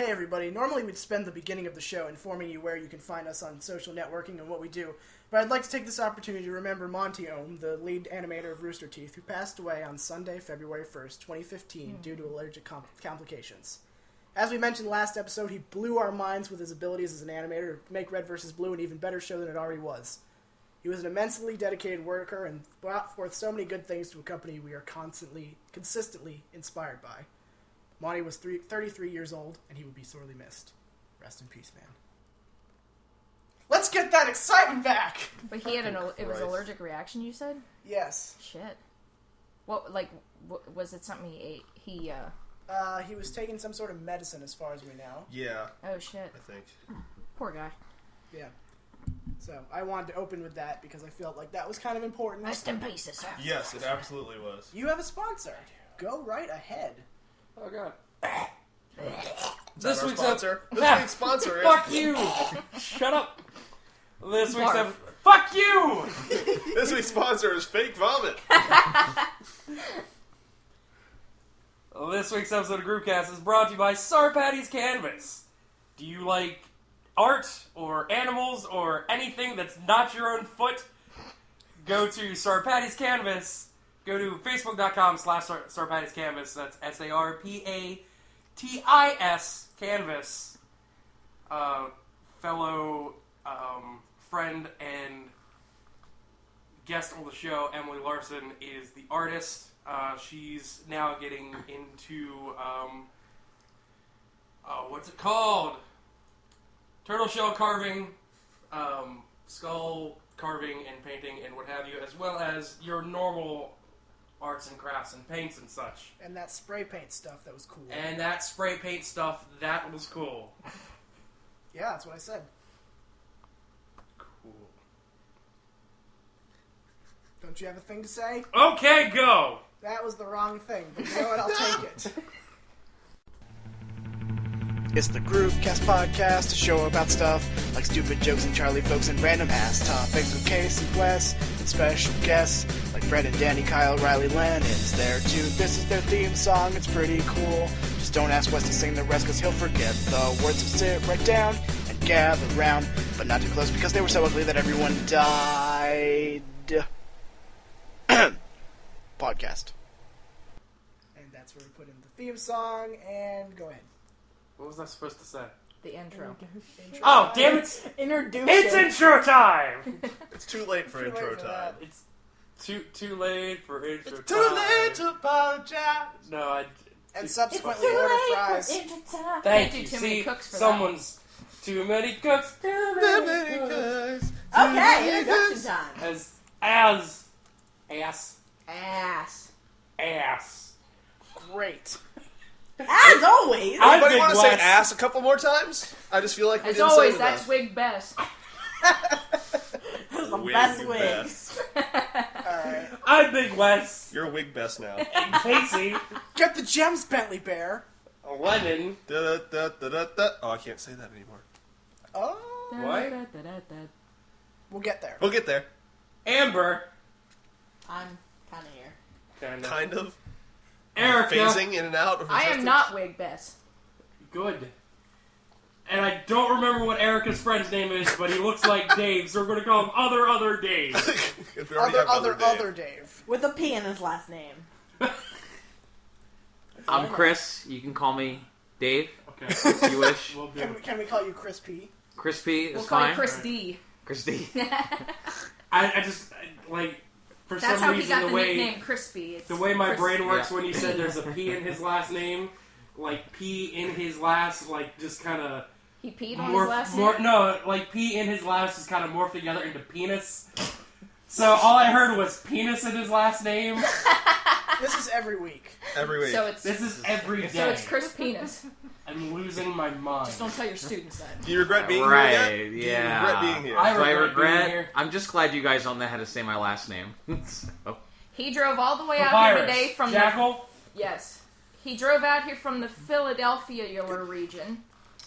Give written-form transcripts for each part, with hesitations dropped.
Hey everybody, normally we'd spend the beginning of the show informing you where you can find us on social networking and what we do, but I'd like to take this opportunity to remember Monty Ohm, the lead animator of Rooster Teeth, who passed away on Sunday, February 1st, 2015, due to allergic complications. As we mentioned last episode, he blew our minds with his abilities as an animator to make Red vs. Blue an even better show than it already was. He was an immensely dedicated worker and brought forth so many good things to a company we are consistently inspired by. Monty was 33 years old, and he would be sorely missed. Rest in peace, man. Let's get that excitement back! But he had it was allergic reaction, you said? Yes. Shit. What was it something he ate? He was taking some sort of medicine, as far as we know. Yeah. Oh, shit. I think. Poor guy. Yeah. So, I wanted to open with that, because I felt like that was kind of important. Rest in peace, sir. Yes, it absolutely was. You have a sponsor. Go right ahead. Oh, God. This week's sponsor. This week's sponsor is... Fuck you! Shut up! This week's Fuck you! This week's sponsor is Fake Vomit. This week's episode of Groupcast is brought to you by Sarpatty's Canvas. Do you like art or animals or anything that's not your own foot? Go to Sarpatty's Canvas. Go to facebook.com/Sarpatty's Canvas. That's SARPATIS Canvas. Fellow friend and guest on the show, Emily Larson, is the artist. She's now getting into, what's it called? Turtle shell carving, skull carving and painting and what have you, as well as your normal arts and crafts and paints and such. And that spray paint stuff, that was cool. And that spray paint stuff, that was cool. Yeah, that's what I said. Cool. Don't you have a thing to say? Okay, go! That was the wrong thing, but you know what? I'll take it. It's the Groovecast Podcast, a show about stuff like stupid jokes and Charlie folks and random ass topics with Case and Wes and special guests like Fred and Danny, Kyle, Riley, LYNX there too. This is their theme song, it's pretty cool. Just don't ask Wes to sing the rest cause he'll forget the words. So sit right down and gather round, but not too close because they were so ugly that everyone died. Podcast. And that's where we put in the theme song, and go ahead. What was I supposed to say? The intro. Oh, damn it! Introduce It's intro time! It's too late for intro time. It's too late for intro time. Too late to apologize. No, and subsequently order fries. Thank do you. too many See, cooks for someone's too many cooks. Too many cooks. Okay, introduction time. Ass. Great. As always. Anybody want to say ass a couple more times? I just feel like we As didn't always, say that's enough. wig best. The best wigs. Alright. I'm Big Wes. You're a wig best now. And Casey. Get the gems, Bentley Bear. Lennon. Da-da-da-da-da-da. Oh, I can't say that anymore. Oh. What? We'll get there. We'll get there. Amber. I'm kind of here. Kind of. Erica. Phasing in and out of I am existence. not wig best. Good. And I don't remember what Erica's friend's name is, but he looks like Dave, so we're going to call him Other Dave. We already have Other Dave. With a P in his last name. I'm Chris. You can call me Dave Okay. if you wish. We'll do. Can we call you Chris P? Chris P is We'll call fine. you Chris D. Chris D. I just, like, for That's some how he reason, got the way... nickname Crispy. It's The way my Chris- brain works Yeah. when you said there's a P in his last name, like P in his last, like just kind of He peed on his last name? No, like P in his last is kind of morphed together into penis. So all I heard was penis in his last name. This is every week. Every week. So it's This is every day. so it's Chris Penis. I'm losing my mind. Just don't tell your students that. Do you regret being Right, here yet? yeah. Do you regret being here? I Do I regret being regret? here. I'm just glad you guys don't know how to say my last name. So, He drove all the way out here Papyrus. today from Jackal. Yes. He drove out here from the Philadelphia region.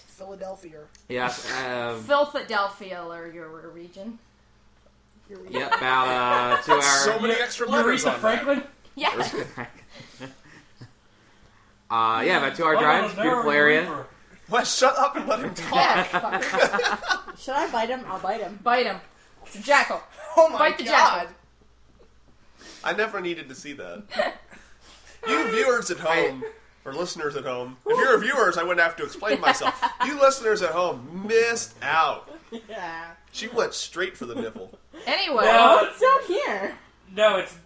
Philadelphia. yes. Philadelphia region. Yep. About 2 hours. So many extra letters Aretha on Franklin. Yeah. Yeah, about 2 hour Well, drive. there's Beautiful never a area. reefer. Wes, shut up and let him talk. Yeah, fucker. Should I bite him? I'll bite him. Bite him. It's a jackal. Oh my Bite the god! jackal. I never needed to see that. You viewers at home, or listeners at home, if you're viewers, I wouldn't have to explain myself. You listeners at home missed out. Yeah. She went straight for the nipple. Anyway. No. Oh, it's down here. No, it's.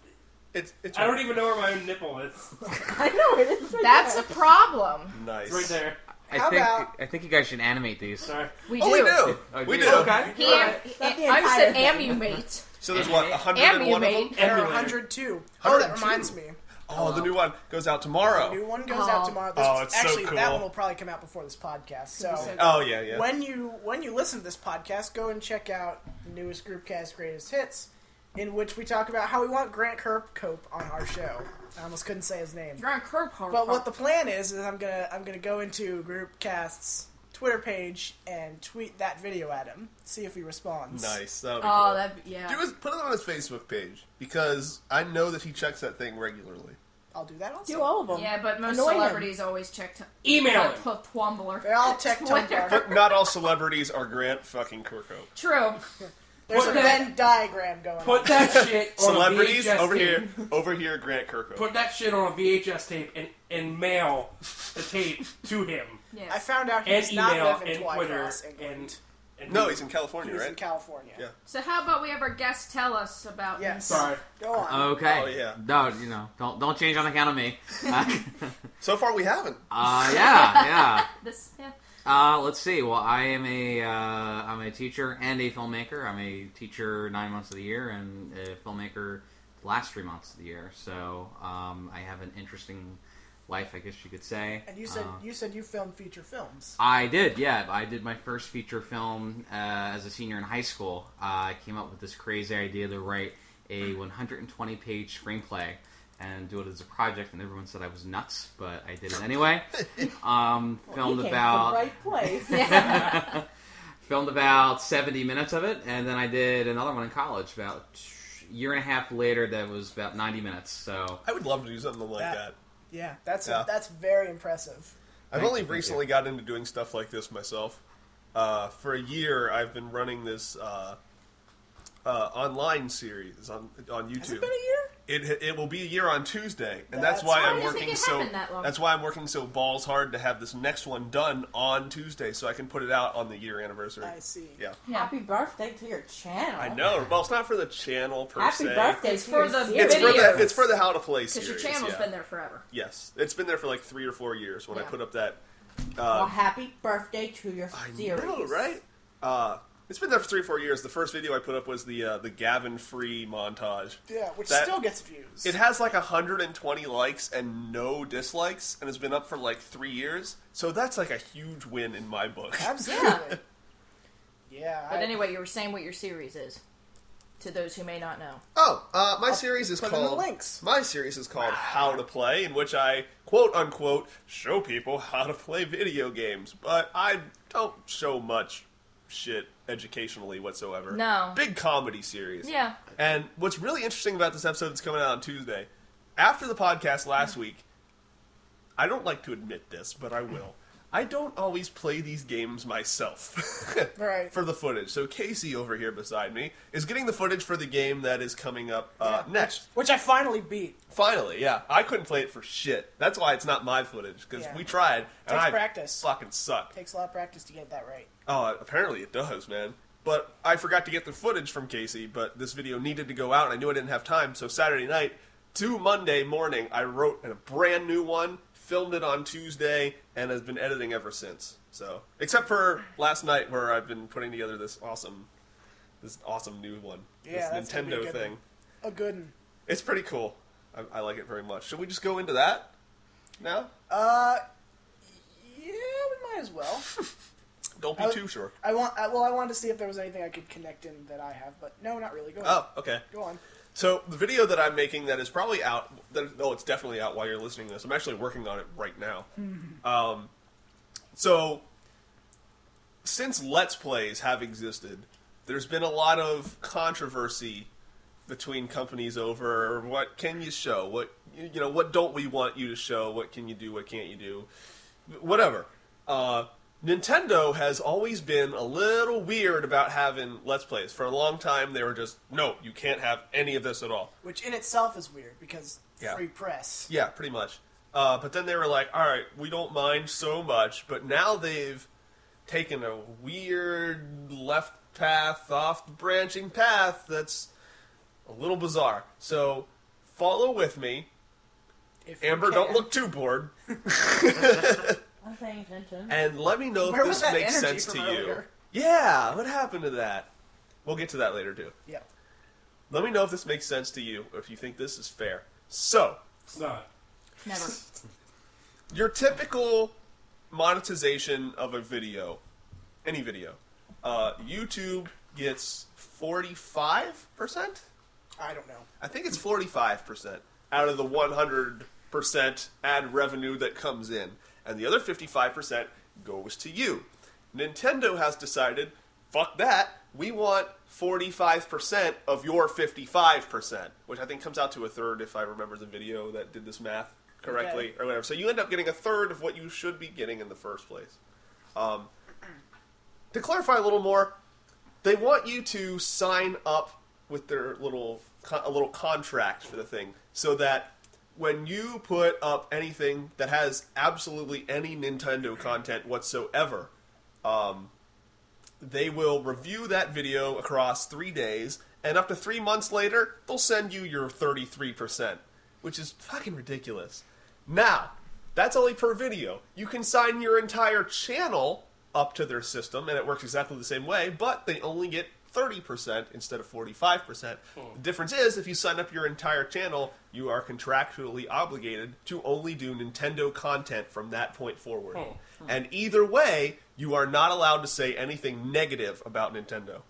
It's I don't even know where my own nipple is. I know it is. Right That's there. a problem. nice. It's right there. How about- I think you guys should animate these. Sorry. We Oh, do. we do. Oh, We do? do. Okay. He, Not the I entire said thing. amumate. So there's what, 101 of them? Amumate. There are Emulator. 102. Oh, that 102. reminds me. Oh, the new one goes out tomorrow. The new one goes out tomorrow. Oh, it's so actually, that cool. one will probably come out before this podcast. So Oh, yeah, yeah. when you listen to this podcast, go and check out the newest Groupcast Greatest Hits, in which we talk about how we want Grant Kirkhope on our show. I almost couldn't say his name. Grant Kirkhope. But what the plan is I'm gonna go into Groupcast's Twitter page and tweet that video at him, see if he responds. Nice. That'll be Oh, cool. that yeah. Put it on his Facebook page, because I know that he checks that thing regularly. I'll do that also. Do all of them. Yeah, but most Annoy him. celebrities always check Email him. Twumbler. They all check Tumblr. But not all celebrities are Grant fucking Kirkhope. True. There's Put a that- Venn diagram going Put on. that shit on Celebrities a VHS over tape. here, over here, Grant Kirkhope. Put that shit on a VHS tape and mail the tape to him. Yes. I found out And he's not email living and Twycross, Twitter England. and No, he's in California, He's right? in California. Yeah. So how about we have our guests tell us about Yes. Sorry. Go on. Okay. Oh, yeah. No, don't change on account of me. So far, we haven't. Yeah. this? Yeah. Let's see. Well, I'm a teacher and a filmmaker. I'm a teacher 9 months of the year and a filmmaker the last 3 months of the year. So I have an interesting life, I guess you could say. And you said you filmed feature films. I did, yeah. I did my first feature film as a senior in high school. I came up with this crazy idea to write a 120-page screenplay and do it as a project, and everyone said I was nuts, but I did it anay. Filmed You came to the about right place. filmed about 70 minutes of it, and then I did another one in college about a year and a half later that was about 90 minutes. So I would love to do something like that. Yeah, that's Yeah. that's very impressive. I've Thank only you, thank recently got into doing stuff like this myself. For a year, I've been running this online series on YouTube. Has it been a year? It will be a year on Tuesday, and That's that's why why I'm I didn't working think it so. happened that long. That's why I'm working so balls hard to have this next one done on Tuesday, so I can put it out on the year anniversary. I see. Yeah, Yeah. Happy birthday to your channel. I know. Well, it's not for the channel per Happy se. birthday It's to for your the series. videos. It's for the How to Play Because series. your channel's yeah. been there forever. Yes, it's been there for like 3 or 4 years when I Yeah. put up that. Well, happy birthday to your I series. know, right? It's been there for 3 or 4 years. The first video I put up was the Gavin Free montage. Yeah, which That- still gets views. It has like 120 likes and no dislikes, and it's been up for like 3 years. So that's like a huge win in my book. Absolutely. Yeah. But anyway, you were saying what your series is. To those who may not know. Oh, my series is put in the called. links. My series is called How to Play, in which I quote unquote show people how to play video games, but I don't show much shit educationally whatsoever. No. Big comedy series. Yeah. And what's really interesting about this episode that's coming out on Tuesday, after the podcast last week, I don't like to admit this, but I will. I don't always play these games myself Right. for the footage. So Casey over here beside me is getting the footage for the game that is coming up next. Which I finally beat. Finally, yeah. I couldn't play it for shit. That's why it's not my footage, because Yeah. we tried, and Takes I practice. fucking suck. Takes a lot of practice to get that right. Oh, apparently it does, man. But I forgot to get the footage from Casey, but this video needed to go out, and I knew I didn't have time, so Saturday night to Monday morning, I wrote a brand new one, filmed it on Tuesday, and has been editing ever since. So, except for last night, where I've been putting together this awesome new one. Yeah, that's this gonna be a Nintendo good thing. one. A good one. It's pretty cool. I like it very much. Should we just go into that now? Yeah, we might as well. Don't be too sure. I wanted to see if there was anything I could connect in that I have, but no, not really. Go ahead. Oh, okay. Go on. So the video that I'm making that is probably out. It's definitely out while you're listening to this. I'm actually working on it right now. So since Let's Plays have existed, there's been a lot of controversy between companies over what can you show, what don't we want you to show, what can you do, what can't you do, whatever. Nintendo has always been a little weird about having Let's Plays. For a long time, they were just, no, you can't have any of this at all. Which in itself is weird, because Yeah. free press. Yeah, pretty much. But then they were like, all right, we don't mind so much. But now they've taken a weird left path, off the branching path that's a little bizarre. So follow with me. If we Amber, don't can. look too bored. I'm paying attention. And let me know Where if was this that makes energy sense to from you. earlier? Yeah, what happened to that? We'll get to that later, too. Yep. Let me know if this makes sense to you, or if you think this is fair. So, It's not. Never. your typical monetization of a video, any video, YouTube gets 45%? I don't know. I think it's 45% out of the 100% ad revenue that comes in. And the other 55% goes to you. Nintendo has decided, fuck that, we want 45% of your 55%, which I think comes out to a third if I remember the video that did this math correctly, or whatever. So you end up getting a third of what you should be getting in the first place. To clarify a little more, they want you to sign up with their a little contract for the thing, so that when you put up anything that has absolutely any Nintendo content whatsoever, they will review that video across 3 days, and up to 3 months later, they'll send you your 33%, which is fucking ridiculous. Now, that's only per video. You can sign your entire channel up to their system, and it works exactly the same way, but they only get 30% instead of 45%. The difference is, if you sign up your entire channel, you are contractually obligated to only do Nintendo content from that point forward. And either way, you are not allowed to say anything negative about Nintendo.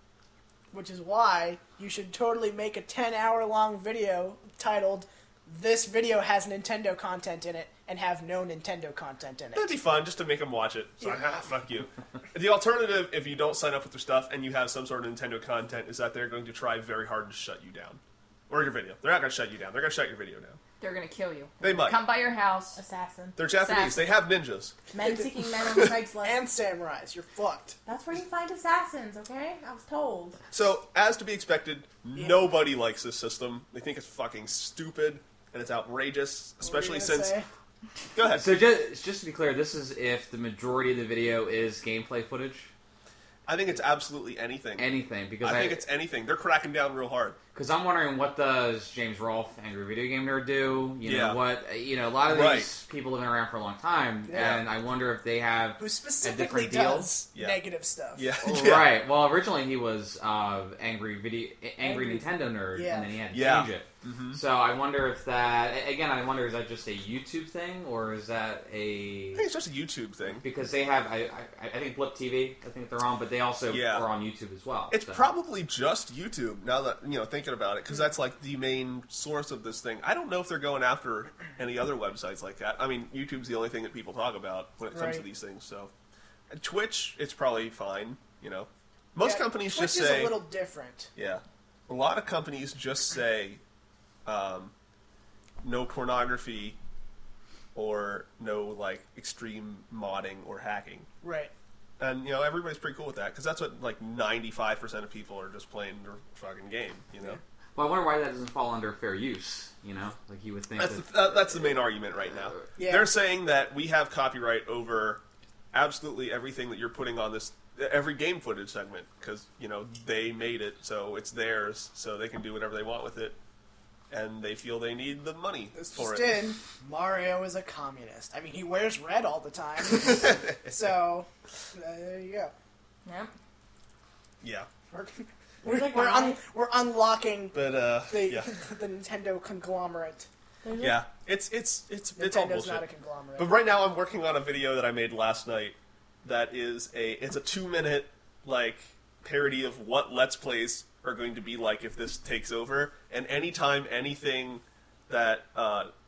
Which is why you should totally make a 10-hour-long video titled, "This video has Nintendo content in it," and have no Nintendo content in it. That'd be fun, just to make them watch it. So, fuck you. The alternative, if you don't sign up with their stuff and you have some sort of Nintendo content, is that they're going to try very hard to shut you down. Or your video. They're not going to shut you down. They're going to shut your video down. They're gonna kill you. They might. Come by your house. Assassin. They're Japanese. Assassin. They have ninjas. Men seeking men on Craigslist. And samurais. You're fucked. That's where you find assassins, okay? I was told. So, as to be expected, nobody likes this system. They think it's fucking stupid, and it's outrageous, especially What were you since... gonna say? Go ahead. So just to be clear, this is if the majority of the video is gameplay footage? I think it's absolutely anything. Anything, because I think it's anything. They're cracking down real hard. Because I'm wondering, what does James Rolfe, Angry Video Game Nerd, do? You know, Yeah. a lot of Right. these people have been around for a long time, Yeah. and I wonder if they have Who a specifically different deal. does Yeah. negative stuff. Yeah. Right. Well, originally he was Angry Nintendo Nerd, Yeah. and then he had to Yeah. change it. So I wonder if that, again, I wonder, is that just a YouTube thing, or is that I think it's just a YouTube thing. because they have, I think Blip TV, I think they're on, but they also Yeah. are on YouTube as well. It's so. probably just YouTube, now that, thinking about it, because that's like the main source of this thing. I don't know if they're going after any other websites like that. I mean, YouTube's the only thing that people talk about when it comes to Right. these things, so. And Twitch, it's probably fine, Most Yeah, companies Twitch just is say... a little different. Yeah. A lot of companies just say no pornography or no, like, extreme modding or hacking. Right. And, everybody's pretty cool with that, because that's what, like, 95% of people are just playing their fucking game, Well, I wonder why that doesn't fall under fair use, Like you would think That's the main argument right now. Yeah. They're saying that we have copyright over absolutely everything that you're putting on this, every game footage segment, because, they made it, so it's theirs, so they can do whatever they want with it, and they feel they need the money This for just it. in, Mario is a communist. I mean, he wears red all the time. So, there you go. Yep. Yeah. There's a guy- We're unlocking But, the, yeah. the Nintendo conglomerate. There's a- Yeah. It's all Nintendo's bullshit. not a conglomerate. But right now I'm working on a video that I made last night that is it's a 2-minute, like, parody of what Let's Plays are going to be like if this takes over. And anytime anything that,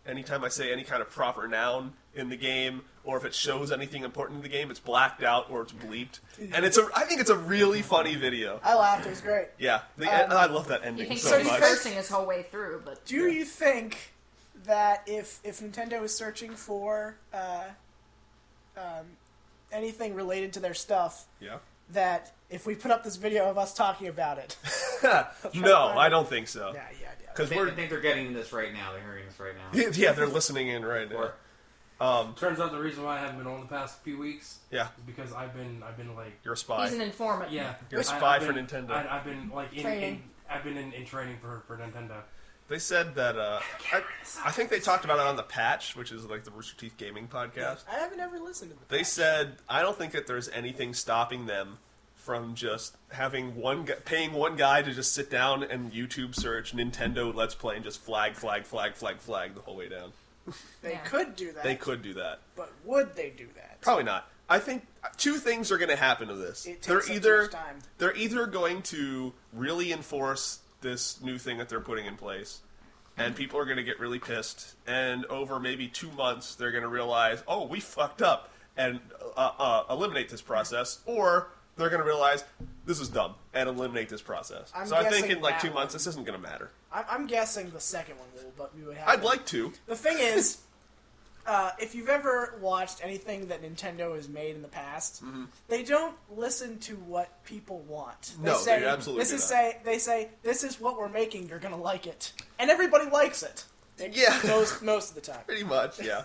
anytime I say any kind of proper noun in the game, or if it shows anything important in the game, it's blacked out or it's bleeped. And I think it's a really funny video. I laughed. It was great. Yeah. I love that You ending think so he's much. cursing his whole way through, but Do you think that if Nintendo is searching for anything related to their stuff, Yeah. that if we put up this video of us talking about it, No, I don't think so. yeah. Because I think they're getting this right now. They're hearing this right now. yeah, they're listening in right now. Turns out the reason why I haven't been on the past few weeks Yeah, is because I've been like you're a spy. He's an informant. yeah You're a I- spy I've for been- Nintendo. I've been like in training for Nintendo. They said that I think they talked about it on the Patch, which is like the Rooster Teeth gaming podcast. I haven't ever listened to the They patch. said I don't think that there's anything stopping them from just having paying one guy to just sit down and YouTube search Nintendo Let's Play and just flag the whole way down. They Yeah. could do that. They could do that. But would they do that? Probably not. I think two things are going to happen to this. It They're takes up too either much time. they're either going to really enforce this new thing that they're putting in place, and people are going to get really pissed. And over maybe 2 months, they're going to realize, oh, we fucked up, and eliminate this process, or they're going to realize this is dumb and eliminate this process. I'm So I think guessing in like that 2 months, one. this isn't going to matter. I'm guessing the second one will, but we would have. I'd like to. The thing is, if you've ever watched anything that Nintendo has made in the past, they don't listen to what people want. They No, say, they absolutely this do is not. They say this is what we're making. You're gonna like it, and everybody likes it. Yeah. most of the time. Pretty much, yeah.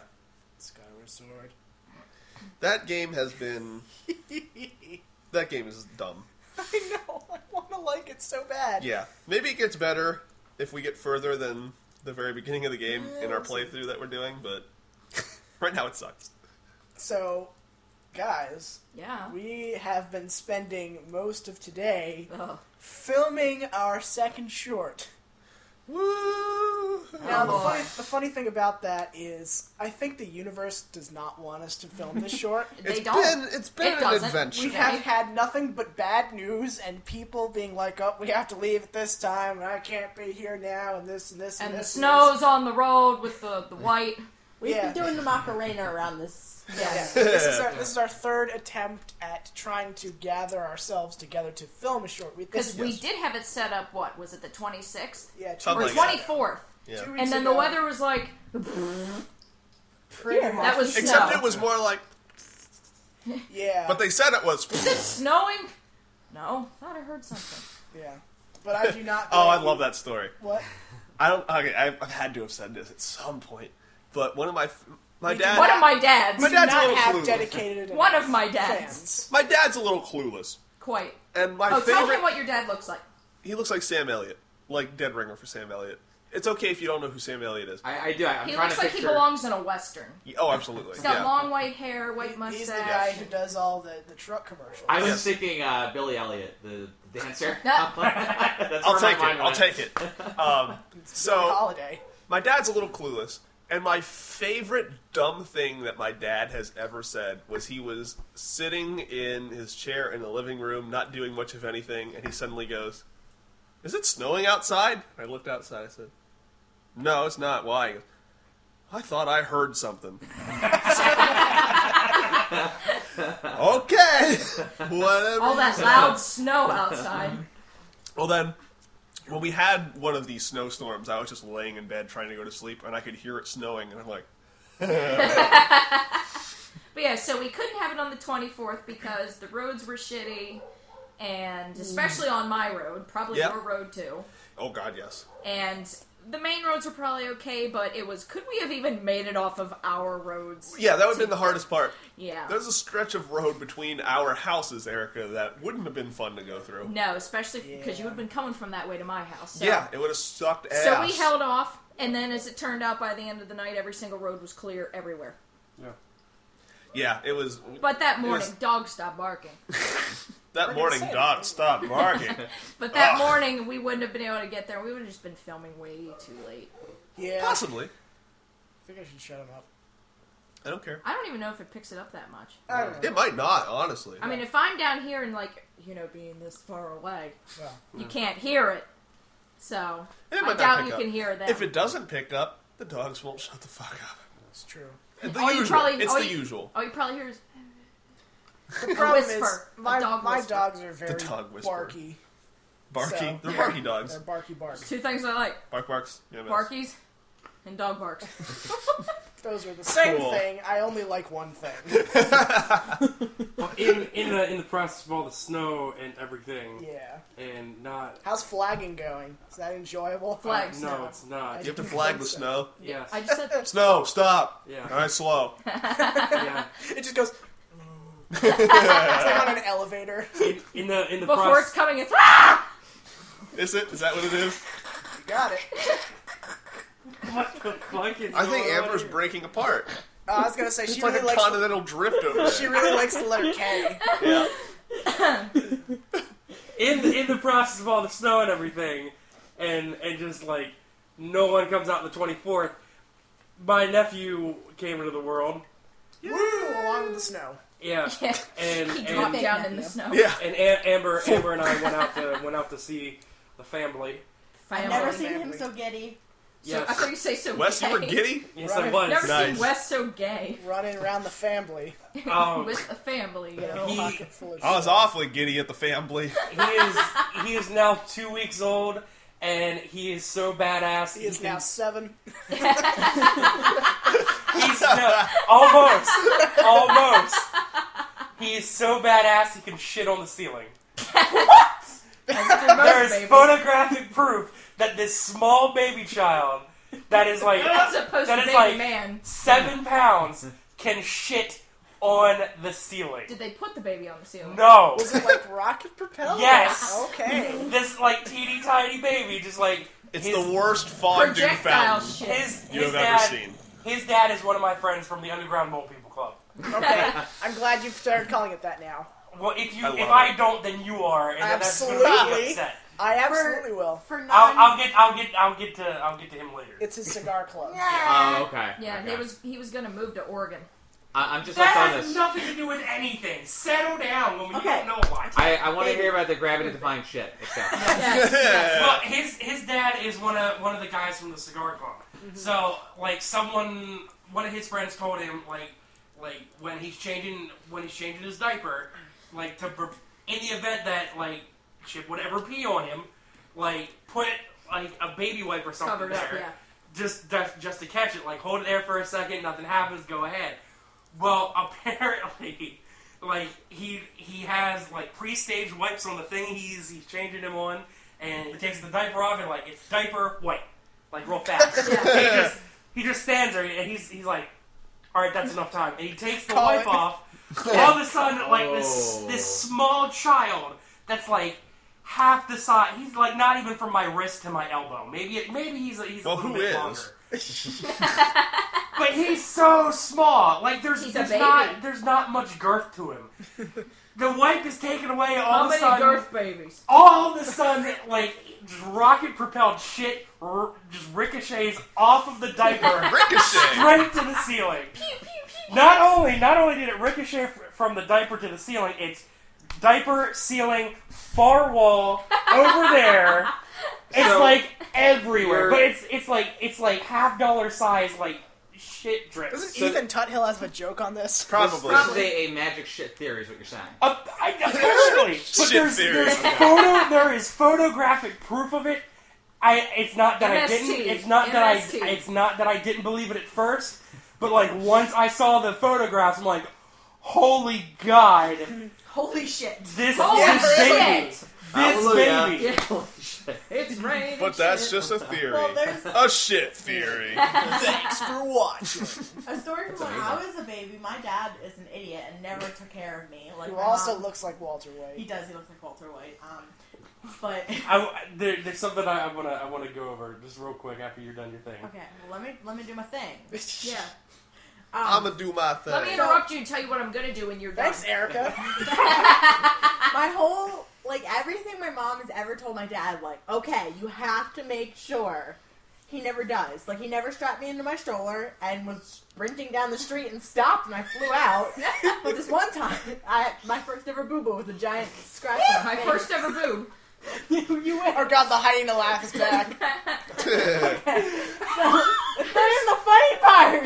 Skyward Sword. That game has been... That game is dumb. I know. I want to like it so bad. Yeah. Maybe it gets better if we get further than the very beginning of the game in our Yes. playthrough that we're doing, but right now it sucks. So, guys, Yeah. we have been spending most of today Ugh. filming our second short. Woo! Now, boy. the funny thing about that is, I think the universe does not want us to film this short. They don't. It's been It an doesn't. adventure. We have had nothing but bad news and people being like, "Oh, we have to leave at this time, and I can't be here now," and this and this and And the this. snow's on the road with the white. We've Yeah. been doing the Macarena around this. Yeah, this is our third attempt at trying to gather ourselves together to film a short. Because we did have it set up, what, was it the 26th? yeah, Something Or like that. 24th. Yeah. 2 weeks And then the ago, weather was like, pretty Yeah. much. that was Except snow. it was more like... Yeah, But they said it was... Is it snowing? No. Thought I heard something. yeah. But I do not. Oh, I believe- love that story. What? I don't... Okay, I've had to have said this at some point, but one of my We dad... One of my dads. My do dad's a not little have clueless. dedicated One of enough my dads. fans. My dad's a little clueless. Quite. And my Oh, tell favorite... him what your dad looks like. He looks like Sam Elliott. Like Dead Ringer for Sam Elliott. It's okay if you don't know who Sam Elliott is. I do. I'm He trying looks to like picture. he belongs in a western. Oh, absolutely. He's got Yeah. long white hair, white mustache. He's the guy who does all the truck commercials. I was Yes. thinking Billy Elliot, the dancer. No. That's I'll where my take it. mind I'll went. take it. So, Holiday. my dad's a little clueless, and my favorite dumb thing that my dad has ever said was he was sitting in his chair in the living room, not doing much of anything, and he suddenly goes, "Is it snowing outside?" I looked outside. I said, "No, it's not. Why?" He goes, "I thought I heard something." Okay, whatever. All you that say. loud snow outside. Well then, when we had one of these snowstorms, I was just laying in bed trying to go to sleep, and I could hear it snowing, and I'm like, But yeah, so we couldn't have it on the 24th because the roads were shitty, and especially on my road, probably Yeah. your road too. oh god, yes. And the main roads were probably okay, but it was, could we have even made it off of our roads? Yeah, that would have been the hardest part. Yeah. There's a stretch of road between our houses, Erica, that wouldn't have been fun to go through. No, especially because you Yeah. would have been coming from that way to my house. So. Yeah, it would have sucked ass. So we held off, and then as it turned out, by the end of the night, every single road was clear everywhere. Yeah, it was... But that morning, was- dogs stopped barking. That We're morning, gonna say Doc that. stopped barking. But that Ugh. morning, we wouldn't have been able to get there. We would have just been filming way too late. Yeah. Possibly. I think I should shut him up. I don't care. I don't even know if it picks it up that much. I don't know. It might not, honestly. I mean, if I'm down here and, like, being this far away, Well, you can't hear it. So, It I might not doubt pick you up. can hear them. If it doesn't pick up, the dogs won't shut the fuck up. it's true. The Oh, you usual. probably- It's oh, the you- usual. All you probably hear is... The problem whisper. is, my A dog my whisper. dogs are very dog whisper. barky. Barky. So- They're barky dogs. They're barky barks. Two things I like. Bark barks. Yeah, miss. Barkies and dog barks. Those are the same Cool. thing. I only like one thing. Well, in the process of all the snow and everything, Yeah. and not. How's flagging going? Is that enjoyable? Flags. No, No. it's not. You have to flag the snow. Yes. I just said Snow, stop. Yeah. All right, slow. Yeah. It just goes. It's like on an elevator. In the before process. it's coming, it's ah! Is it? Is that what it is? You got it. What the fuck is I think going on Amber's here? breaking apart. I was gonna say It's she like really a likes. continental drift over there. She really likes the letter K. Yeah. In the process of all the snow and everything, and just like no one comes out on the 24th. My nephew came into the world. Woo! Along with the snow. Yeah, Yeah. and He and, dropped and- down in the snow. Yeah. and Amber and I went out to see the family. I've Family. never seen him family. so giddy. So, Yes. I thought you say so Wes, gay. you were giddy? Yes, Right. I was. Never Nice. seen Wes so gay Running around the family. with the family. You know? He- Pocket full of I was shit. awfully giddy at the family. He is now 2 weeks old, and he is so badass. He is now 7. He's no, almost. He is so badass he can shit on the ceiling. As do most There is babies. photographic proof that this small baby child that is like As opposed that to is baby like man. 7 pounds can shit on the ceiling. Did they put the baby on the ceiling? No. Was it like rocket propelled? Yes. Okay. This like teeny tiny baby just like It's his, the worst fondue Projectile fountain shit. you his have ever dad. seen. His dad is one of my friends from the Underground Mole People Club. Okay. I'm glad you've started calling it that now. Well, if I love I it. don't, then you are, and then that's gonna Absolutely. make me upset. I absolutely will. For non. I'll get to him later. It's his cigar club. Oh, okay. Yeah, okay. he was gonna move to Oregon. I'm just That like on has this. nothing to do with anything. Settle down when we Okay. don't know what. I want to hear about the gravity-defying shit. Except. Yes. Well, his dad is one of the guys from the cigar club. So like one of his friends told him like when he's changing his diaper, like in the event that like Chip would ever pee on him, like put like a baby wipe or something Covered up, there. yeah. Just to catch it, like hold it there for a second, nothing happens, go ahead. Well, apparently, like he has like pre-stage wipes on the thing he's changing him on, and he takes the diaper off and like it's diaper wipe, like real fast. Yeah. He just stands there and he's like, all right, that's enough time, and he takes the Call wipe it. off. All of a sudden, like Oh. this small child that's like half the size. He's like not even from my wrist to my elbow. Maybe he's a Well, little who bit is? longer. But he's so small. Like He's a there's baby. not much girth to him. The wipe is taken away. How All of a many sudden, girth babies? all of a sudden, like just rocket propelled shit just ricochets off of the diaper Ricochet. straight to the ceiling. Not only did it ricochet from the diaper to the ceiling, it's diaper, ceiling, far wall, over there. It's So, like everywhere, you're- but it's like $50 size like shit drips. Doesn't So- Ethan Tuthill have a joke on this? Probably. This is a magic shit theory, is what you're saying. Apparently, but Shit theory. there is photographic proof of it. It's not that I didn't. MST. It's not that I didn't believe it at first. But like once I saw the photographs, I'm like, holy god, Holy shit. this Holy baby, shit. Hallelujah. baby. Yeah. Holy shit. It's raining. But that's shit. just a theory. Well, there's A shit theory. Thanks for watching. a story from when amazing. I was a baby. My dad is an idiot and never took care of me. Like Who my also mom, looks like Walter he White. does. He looks like Walter White. But There's something I wanna go over just real quick after you're done your thing. okay. Well, let me do my thing. Yeah. I'm gonna do my thing. Let me interrupt you and tell you what I'm gonna do when you're done. Thanks, Erica. My whole everything my mom has ever told my dad, like, okay, you have to make sure. He never does. Like, he never strapped me into my stroller and was sprinting down the street and stopped and I flew out. But this one time, my first ever boo-boo with a giant scratch on My first ever boob. you went. Oh god, the hyena laugh is back. So, there's the funny part.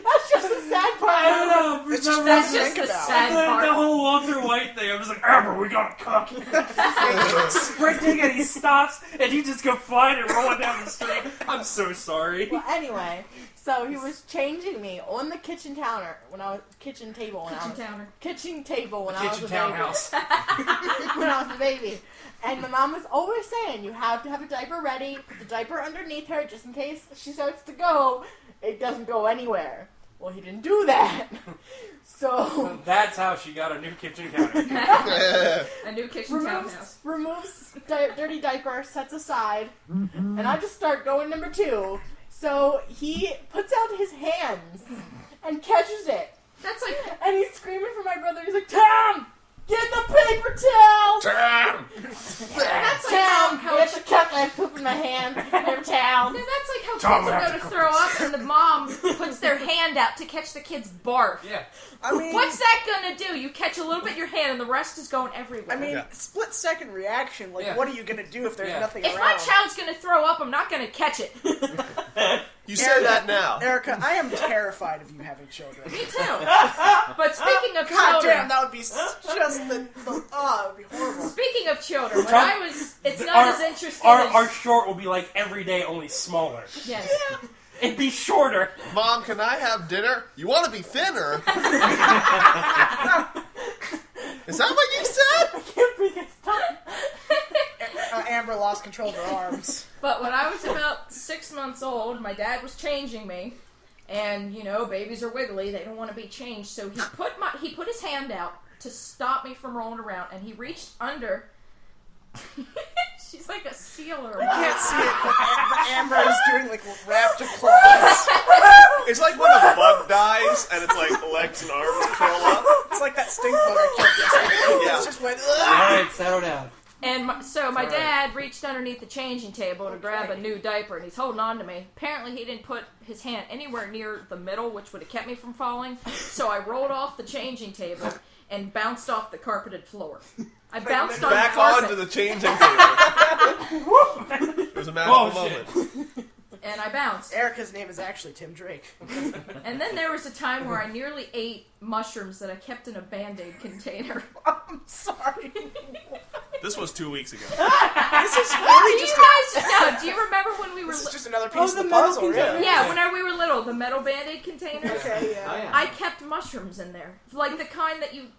That's just the sad part. I don't know. For It's some just That's reason, just the about. sad the part. whole Walter White thing, I'm just like, Amber, we gotta cook. Sprinting and he stops and you just go flying and rolling down the street. I'm so sorry. Well, anyway, so he was changing me on the kitchen counter when I was kitchen table when I was Counter. kitchen table when I was Kitchen a baby. townhouse. When I was a baby. And my mom was always saying, you have to have a diaper ready, put the diaper underneath her just in case she starts to go, it doesn't go anywhere. Well, he didn't do that. So, That's how she got a new kitchen counter. A new kitchen townhouse. removes dirty diaper, sets aside, and I just start going number 2. So, he puts out his hands and catches it. That's like And he's screaming for my brother. He's like, Tom! Get the paper towel! that's like Tom! how Get the cup. I have poop in my hand. Paper towel. No, that's like how Tom kids will will go have to to throw up and the mom puts their hand out to catch the kid's barf. Yeah. I mean, What's that gonna do? You catch a little bit in your hand and the rest is going everywhere. I mean, Yeah. split second reaction. Like, Yeah. what are you gonna do if there's Yeah. nothing if around? my child's gonna throw up, I'm not gonna catch it. You say that now. Erica, I am terrified of you having children. Me too. But speaking of God children, damn, that would be just the it would be horrible. speaking of children, when Tom- I was, it's not as interesting Our as short will be like every day, only smaller. yes. It'd be shorter. Mom, can I have dinner? You want to be thinner? Is that what you said? Can't breathe this time. Amber lost control of her arms. But when I was about 6 months old, my dad was changing me, and you know, babies are wiggly; they don't want to be changed. So he put his hand out to stop me from rolling around, and he reached under. She's like a seal or I what? can't see it, but Amber is doing like raptor claws. It's like when a bug dies and it's like legs and arms curl up. It's like that stink bug I killed yesterday. Yeah. It just went. Alright, settle down. And so my Sorry. dad reached underneath the changing table to grab a new diaper, and he's holding on to me. Apparently, he didn't put his hand anywhere near the middle, which would have kept me from falling. So I rolled off the changing table and bounced off the carpeted floor. I bounced on Back the carpet, onto the changing table. It was a magical Oh, shit. moment. and I bounced. Erica's name is actually Tim Drake. And then there was a time where I nearly ate mushrooms that I kept in a Band-Aid container. I'm sorry. This was 2 weeks ago. This is Do really you just. guys do you remember when we were This is li- just another Oh, piece the of the metal puzzle, container. really. yeah, when we were little, the metal Band-Aid containers? Okay, yeah. Oh, yeah. I kept mushrooms in there, like the kind that you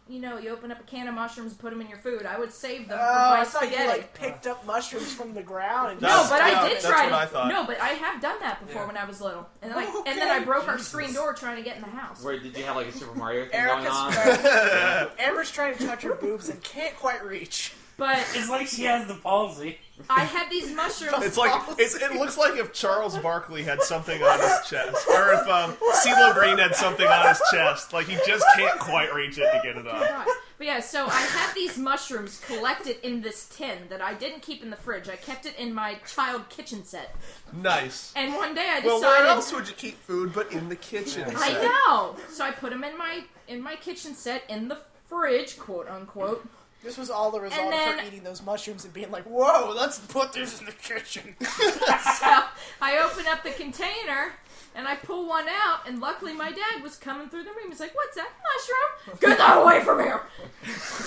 open up a can of mushrooms, put them in your food. I would save them for my I thought spaghetti. you like picked up mushrooms from the ground. And No, That's- but yeah, I did that's try what to. I thought. No, but I have done that before Yeah. when I was little, and then Okay. and then I broke our screen door trying to get in the house. Where did you have like a Super Mario thing Erica's going on? Amber's trying to touch her boobs and can't quite reach. But It's like she has the palsy. I had these mushrooms. It's like it looks like if Charles Barkley had something on his chest, or if CeeLo Green had something on his chest. Like he just can't quite reach it to get it up. But yeah, so I had these mushrooms collected in this tin that I didn't keep in the fridge. I kept it in my child kitchen set. Nice. And one day I Well, decided where else would you keep food but in the kitchen? I know. So I put them in my kitchen set in the fridge, quote unquote. This was all the result And of then- her eating those mushrooms and being like, whoa, let's put this in the kitchen. So I open up the container and I pull one out, and luckily my dad was coming through the room. He's like, "What's that mushroom? Get that away from here!"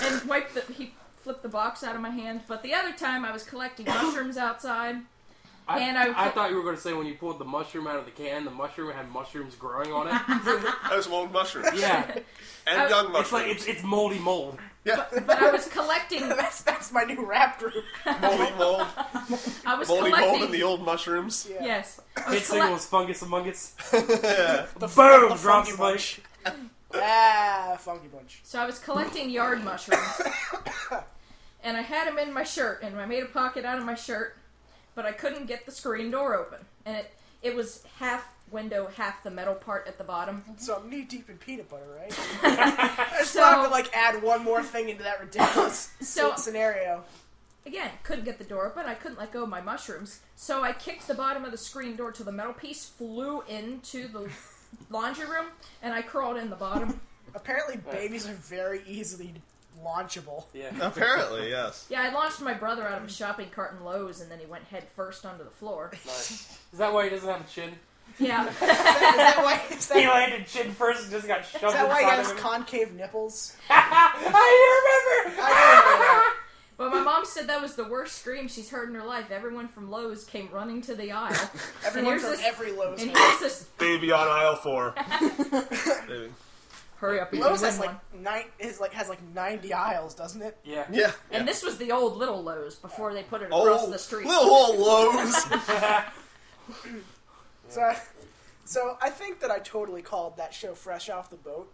And he flipped the box out of my hand. But the other time I was collecting mushrooms outside. And I thought you were going to say when you pulled the mushroom out of the can, the mushroom had mushrooms growing on it. There's mold mushrooms. Yeah. And young It's mushrooms. like, it's moldy mold. Yeah. But I was collecting. That's my new rap group. Moldy mold. I was Moldy collecting. mold and the old mushrooms. Yeah. Yes. I Hit was single was Fungus Among Us. Yeah. The Boom! the Drops funky the bunch. mic. Funky bunch. So I was collecting yard mushrooms, and I had them in my shirt, and I made a pocket out of my shirt, but I couldn't get the screen door open, and it was half window, half the metal part at the bottom. So I'm knee deep in peanut butter, right? I just wanted to like add one more thing into that ridiculous So- scenario. Again, couldn't get the door open. I couldn't let go of my mushrooms, so I kicked the bottom of the screen door till the metal piece flew into the laundry room, and I crawled in the bottom. Apparently, babies are very easily launchable. Yeah. Apparently, yes. Yeah, I launched my brother out of a shopping cart in Lowe's, and then he went head first onto the floor. Nice. Is that why he doesn't have a chin? Yeah. Is that why? He landed chin first and just got shoved Is that why he inside has of him. concave nipples? I remember! But my mom said that was the worst scream she's heard in her life. Everyone from Lowe's came running to the aisle. Everyone here's from this- every Lowe's. And store. here's this. Baby on aisle 4. Baby. Hurry up! You Lowe's can has win one. has 90 aisles, doesn't it? Yeah. Yeah. And this was the old little Lowe's before they put it across the street. Little old Lowe's. So I think that I totally called that show Fresh Off the Boat.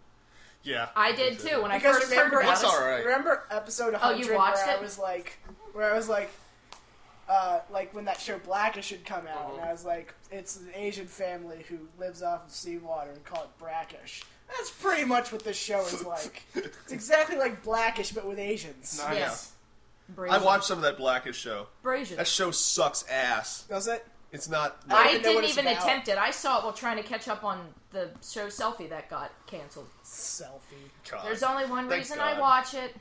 Yeah. I did too when I Because first heard remember, about It's it. alright. remember episode Oh, 100 you watched where it? I was like, like when that show Blackish had come out, and I was like, it's an Asian family who lives off of seawater and call it Brackish. That's pretty much what this show is like. It's exactly like Blackish, but with Asians. Nice. Yes. I watched some of that Blackish show. Brazier. That show sucks ass. Does it? It's not. I I even know what didn't it's even about. attempt it. I saw it while trying to catch up on the show Selfie that got canceled. Selfie. God. There's only one Thank reason God. I watch it,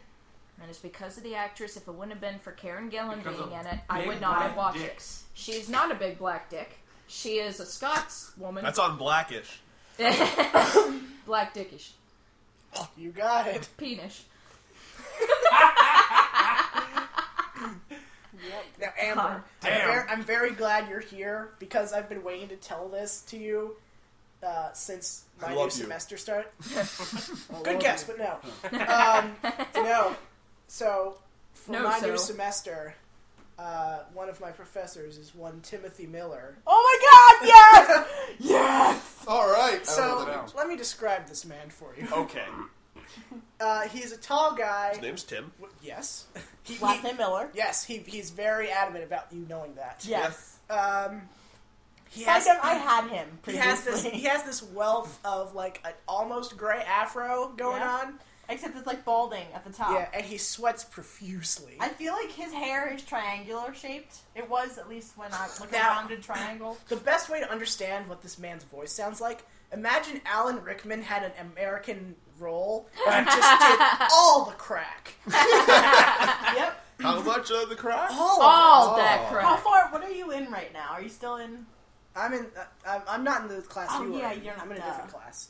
and it's because of the actress. If it wouldn't have been for Karen Gillan Because being of in it, I big would not have black watched dicks. it. She's not a big black dick. She is a Scots woman. That's on Blackish. Black dickish. You got it. Penis. Now, Amber, Damn. I'm very glad you're here because I've been waiting to tell this to you since I my new love you. semester started. Good guess, but no. No. So, for No, my so. new semester, one of my professors is one Timothy Miller. Oh my god, yes! Yes! All right. So, let me describe this man for you. Okay. He's a tall guy. His name's Tim. Yes. Last name Miller. Yes, he's very adamant about you knowing that. Yes. He I has... know I had him He has previously. this wealth of like an almost gray afro going Yeah. on. Except it's like balding at the top. Yeah, and he sweats profusely. I feel like his hair is triangular shaped. It was, at least when I like a Now- rounded triangle. The best way to understand what this man's voice sounds like, imagine Alan Rickman had an American role and just did all the crack. Yep. How much of the crack? All of All it. that How crap. far? What are you in right now? Are you still in? I'm in. I'm not in the class Oh, you were yeah, in. you're I'm in a not, different class.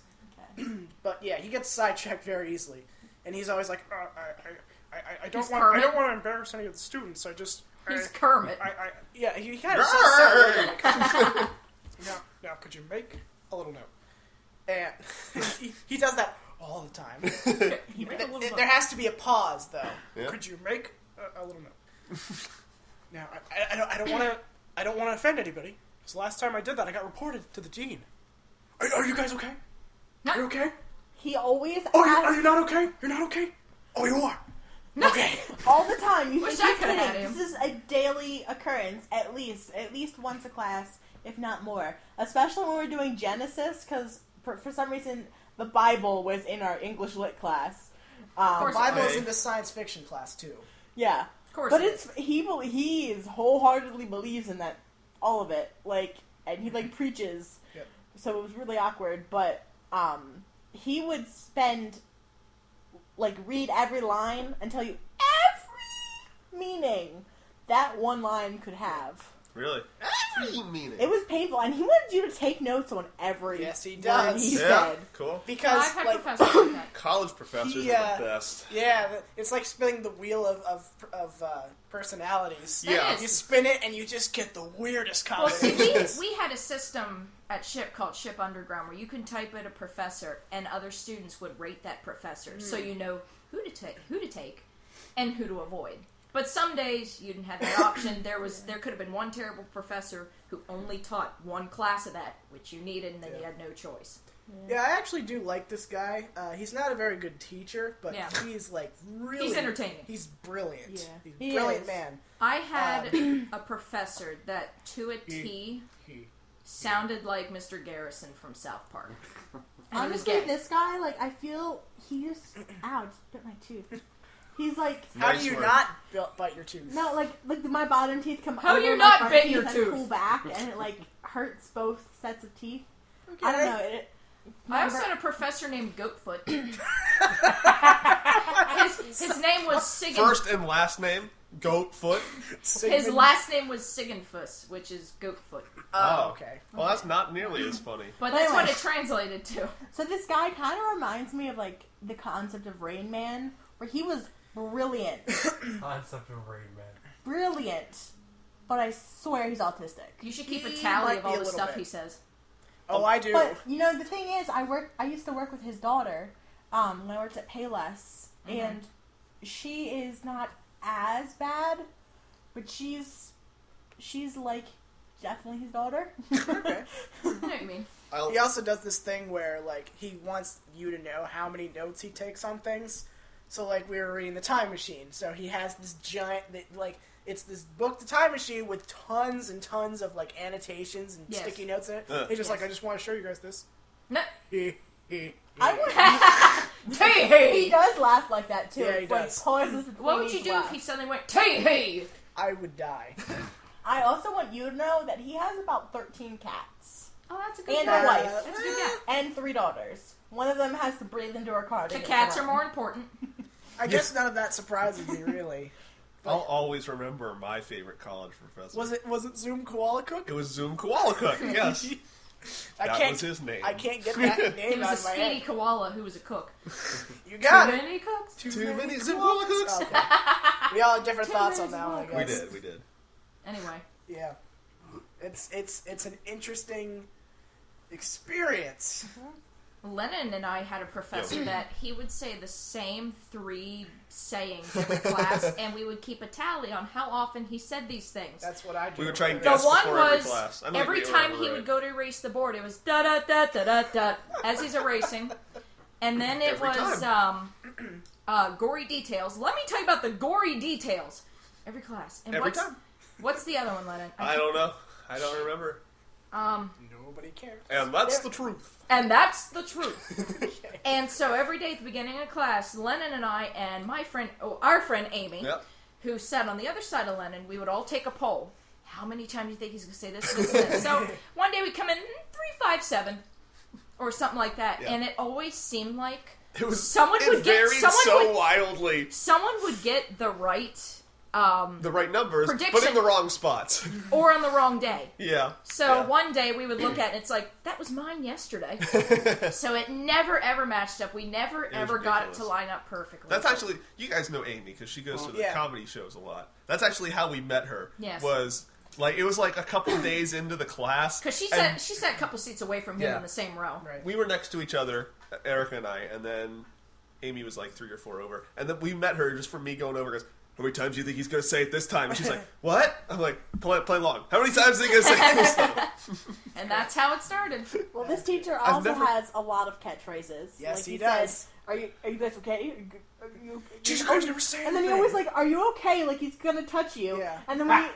Okay. But yeah, he gets sidetracked very easily, and he's always like, I don't He's want. Kermit. I don't want to embarrass any of the students. I just. He's Kermit. Yeah, he kind of says that. Now, could you make a little note? And he does that all the time. You make a little There has to be a pause, though. Yeah. Could you make a little note? Now, I don't want to. I don't want to offend anybody. Because the last time I did that, I got reported to the dean. Are you guys okay? Are you okay? He always Oh, asks are you not okay? You're not okay? Oh, you are. Okay. all the time. You Wish think I he's coulda had kidding. him. This is a daily occurrence, at least once a class, if not more. Especially when we're doing Genesis, because for some reason the Bible was in our English lit class. course it Bible's Okay. in the science fiction class too. Yeah, Of course. but it it's he is wholeheartedly believes in that, all of it. Like, and he like preaches. Yep. So it was really awkward, but he would read every line and tell you every meaning that one line could have. Really? Every meaning. It was painful, and he wanted you to take notes on every Yes, he word does. he Yeah. said. Cool. Because I've had like, professors like that. College professors He, are the best. yeah, it's like spinning the wheel of personalities. Yeah. is. You spin it and you just get the weirdest Well, see, combinations. we had a system at SHIP called SHIP Underground where you can type in a professor and other students would rate that professor, so you know who to take, and who to avoid. But some days you didn't have that option. There could have been one terrible professor who only taught one class of that, which you needed, and then you had no choice. Yeah, I actually do like this guy. He's not a very good teacher, but Yeah. he's like really... He's entertaining. He's brilliant. Yeah. He's a He brilliant is. man. I had a professor that, to a T, sounded like Mr. Garrison from South Park. And he was Honestly, gay. this guy, like, I feel he just just bit my tooth. He's like, How Nice do you work. not bite your tooth? no, like my bottom teeth come How over do you my not front bit teeth your and tooth? pull back, and it like hurts both sets of teeth. Okay. I don't know. I also had a professor named Goatfoot. his name was Siggen. First and last name, Goat Foot. His last name was Siggenfuss, which is Goatfoot. Oh, okay. Well, that's not nearly as funny. But But that's what anyway. it translated to. So this guy kind of reminds me of like the concept of Rain Man, where he was brilliant, Concept of Rain Man. brilliant, but I swear he's autistic. You should keep a He tally might of be all a the little stuff bit. he says. Oh, I do. But you know, the thing is, I used to work with his daughter when I worked at Payless, and she is not as bad, but she's like definitely his daughter. Okay. I know what you mean. He also does this thing where, like, he wants you to know how many notes he takes on things. So, like, we were reading The Time Machine. So he has this giant, like, it's this book, The Time Machine, with tons and tons of, like, annotations and Yes. sticky notes in it. He's just like, I just want to show you guys this. No. I would. Tee He does laugh like that too. Yeah, he It's like does. pauses between What would you each do laugh. if he suddenly went tee? I would die. I also want you to know that he has about 13 cats Oh, that's a good and guy. a wife That's a good guy. and 3 daughters. One of them has to breathe into her car. The cats are more important. I guess none of that surprises me, really. I'll always remember my favorite college professor. Was it Zoom Koala Cook? It was Zoom Koala Cook, yes. That was his name. I can't get that He name was out a of my speedy head. koala who was a cook. You got Too it. many cooks? Too many Zoom Koala Cooks? Okay. We all have different Too thoughts many on that one, I Zoom We guess. did. Anyway. Yeah. It's an interesting experience. Lennon and I had a professor that he would say the same 3 sayings every class, and we would keep a tally on how often he said these things. That's what I do. We would try and The guess one before every was class. I know every you time remember he right. would go to erase the board, it was da da da da da da as he's erasing, and then it Every was gory details. Let me tell you about the gory details. Every class. And Every what's, time. What's the other one, Lennon? I don't know. I don't remember. Nobody cares. And that's the truth. And that's the truth. And so every day at the beginning of class, Lennon and I and our friend Amy, Yep. who sat on the other side of Lennon, we would all take a poll. How many times do you think he's going to say this, this, and this? So one day we come in 3, 5, 7, or something like that, Yeah. and it always seemed like It was. Someone it would get- varied someone so would- wildly. someone would get the right The right numbers, but Prediction. in the wrong spots. or on the wrong day. Yeah. So Yeah. one day we would look at it, and it's like, that was mine yesterday. So it never ever matched up. We never was ever got it ridiculous. to line up perfectly. That's actually, you guys know Amy because she goes to the Yeah. comedy shows a lot. That's actually how we met her. Yes. It was like a couple days into the class. Because she and sat a couple seats away from him Yeah. in the same row. Right. we were next to each other, Erica and I, and then Amy was like 3 or 4 over. And then we met her just from me going over, goes, how many times do you think he's going to say it this time? And she's like, what? I'm like, play along. How many times is he going to say this time? And that's how it started. Well, this teacher I've also never- has a lot of catchphrases. Yes, like he says, does. Are you guys okay? Are you Jeez, you guys never say And then he anything. always like, "Are you okay?" Like he's gonna touch you. Yeah. And then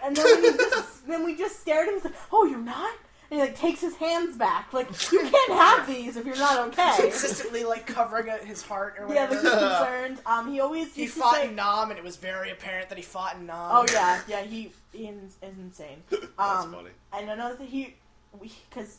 then we just stared at him. He's like, "Oh, you're not?" And he like takes his hands back. Like you can't have these if you're not okay. Consistently, like, covering his heart or Yeah, whatever. like he's concerned. He always He used to fought say, in Nam, and it was very apparent that he fought in Nam. "Oh yeah, he is insane." That's funny. And another thing,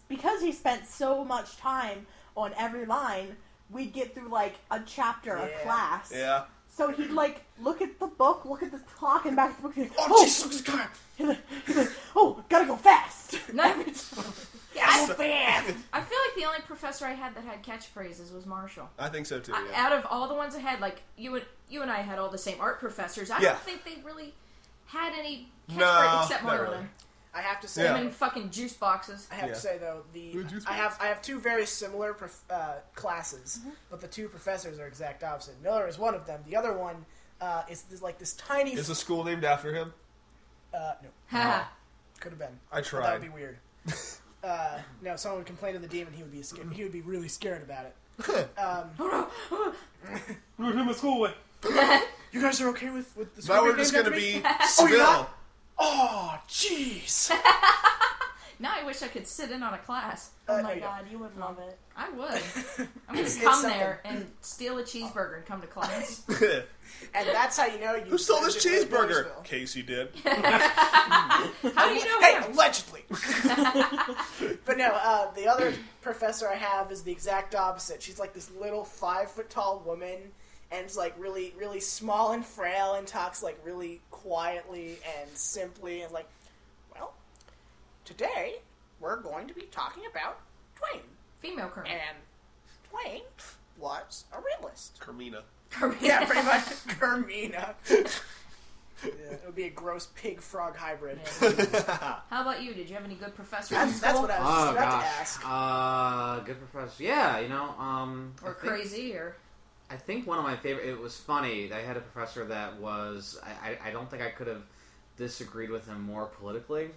because he spent so much time on every line, we'd get through like a chapter a Yeah. class. Yeah. So he'd like look at the book, look at the clock, and back at the book. And, Oh, Jesus, God. he's like, "Oh, gotta go fast." Yeah, I feel like the only professor I had that had catchphrases was Marshall. I think so too, yeah. Out of all the ones I had, like you and I had all the same art professors. I Yeah. don't think they really had any catchphrases No, except not Marlon. really. I have to say, Yeah. Them in fucking juice boxes. I have Yeah. to say though, The juice I have 2 very similar classes, but the 2 professors are exact opposite. Miller is one of them. The other one is this tiny. Is the school named after him? No, Haha. could have been. I But tried. that would be weird. No, someone would complain to the demon. He would be scared. He would be really scared about it. Who am I school with? You guys are okay with the Now school we're being just named going to after me? be Oh, you're Svill. not? Oh, jeez. Now I wish I could sit in on a class. Oh no, my you don't. god, you would love it. I would. I'm gonna It's come something. there and steal a cheeseburger and come to class. And that's how you know you. Who stole this visit cheeseburger? Millersville. Casey did. How do you know Hey, him? allegedly. But no, the other professor I have is the exact opposite. She's like this little 5-foot-tall woman, and is like really, really small and frail, and talks like really quietly and simply, and like, well, today we're going to be talking about Twain. Female Kermit. And Twain was a realist. Carmina. Yeah, pretty much. Kermina. Yeah, it would be a gross pig-frog hybrid. Yeah. How about you? Did you have any good professors in That's school? what I was about to ask. Good professor. Yeah, Or crazy, or... I think one of my favorite. It was funny. I had a professor that was. I don't think I could have disagreed with him more politically,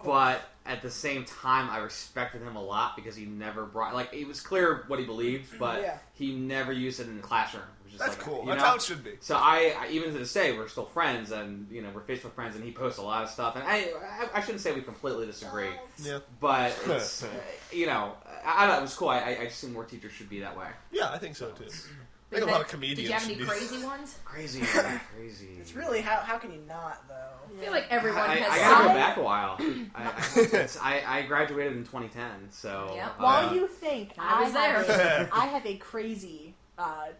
but at the same time, I respected him a lot because he never brought. Like, it was clear what he believed, but he never used it in the classroom. Which is That's like, cool. you That's know? how it should be. So I even to this day, we're still friends, and we're Facebook friends, and he posts a lot of stuff. And I shouldn't say we completely disagree, Yeah. but it's I thought it was cool. I just think more teachers should be that way. Yeah, I think so too. I think a lot of comedians. Did you have any should be- crazy ones? Crazy. It's really, how can you not, though? I feel like everyone has I gotta go back a while. I graduated in 2010, so Yep. While you think, I was there. I have a crazy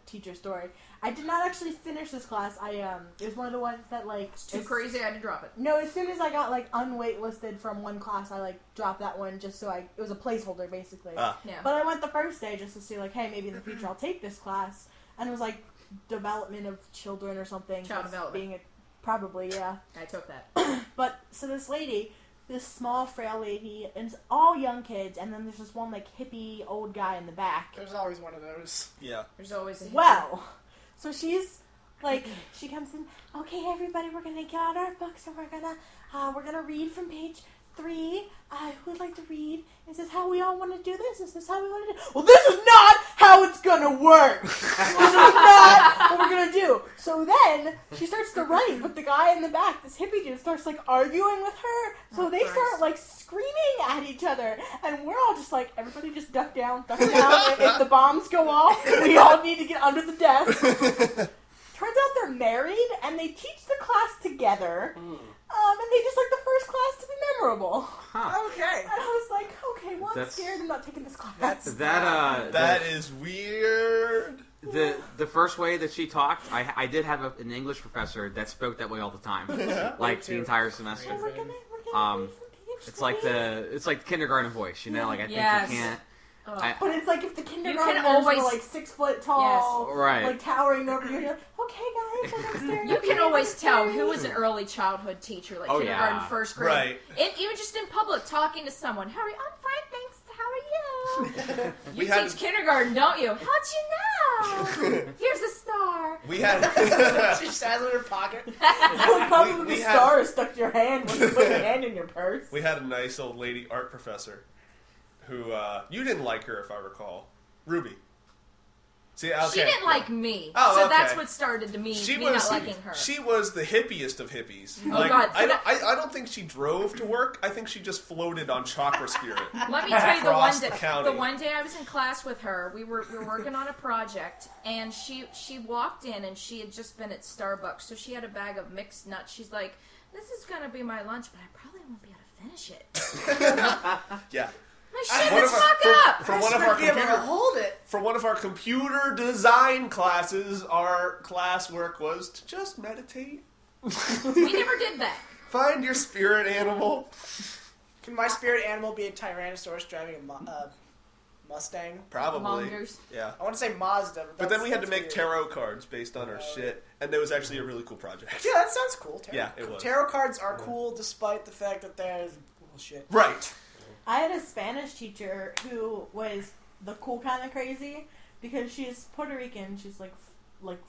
teacher story. I did not actually finish this class. It was one of the ones that like Too crazy, I had to drop it. No, as soon as I got like unwaitlisted from one class, I like dropped that one just so it was a placeholder basically. Yeah. But I went the first day just to see like, hey, maybe in the future I'll take this class, and it was like development of children or something. Child just development. Probably, yeah. I took that. But so this lady, this small frail lady, and it's all young kids, and then there's this one like hippie old guy in the back. There's always one of those. Yeah. There's always a Well, so she's like, she comes in. Okay, everybody, we're gonna get out our books and we're gonna read from page 3. Who would like to read? Is this how we all want to do this? Is this how we want to do? Well, this is not how it's gonna work. This is not what we're gonna do. So then she starts to write, but the guy in the back, this hippie dude, starts like arguing with her. So they start like screaming at each other, and we're all just like, everybody just duck down, duck down. If the bombs go off, we all need to get under the desk. Turns out they're married, and they teach the class together. And they just like the first class to be memorable. Huh. Okay. And I was like, okay, well, I'm That's- scared. I'm not taking this class. That is weird. The first way that she talked, I did have an English professor that spoke that way all the time, like the entire semester. We're gonna read from page It's like 3. the kindergarten voice, Like I think Yes. you can't. But it's like if the kindergartners always- were like 6 foot tall, Right. like towering over you, you're like, okay, guys, I'm staring You at can you, always I'm tell staring who at was you." an early childhood teacher, like Oh, kindergarten, yeah. first grade. Right. And even just in public, talking to someone. How are you? I'm fine, thanks. How are you? We You had- teach kindergarten, don't you? How'd you know? Here's a star. We had. She just has it in her pocket. Probably we the had- star stuck to your hand when you put your hand in your purse. We had a nice old lady art professor who you didn't like her, if I recall. Ruby. See, okay. She didn't like me. Oh, so okay. that's what started to me not liking her. She was the hippiest of hippies. Oh, God. I don't think she drove to work. I think she just floated on chakra spirit. Let me tell you Across the county. the one day I was in class with her, we were working on a project, and she walked in, and she had just been at Starbucks, so she had a bag of mixed nuts. She's like, "This is gonna be my lunch, but I probably won't be able to finish it." Yeah. Like, shut One the of our- fuck up! For one of our Forgive her, computer, hold it. for one of our computer design classes, our classwork was to just meditate. We never did that. Find your spirit animal. Can my spirit animal be a Tyrannosaurus driving a Mustang? Probably. Mongoose. Yeah. I want to say Mazda. But then we had to that's make weird. tarot cards based on our shit, and it was actually a really cool project. Yeah, that sounds cool. Yeah, it was. Tarot cards are cool despite the fact that they're bullshit. Right. I had a Spanish teacher who was the cool kind of crazy because she's Puerto Rican. She's like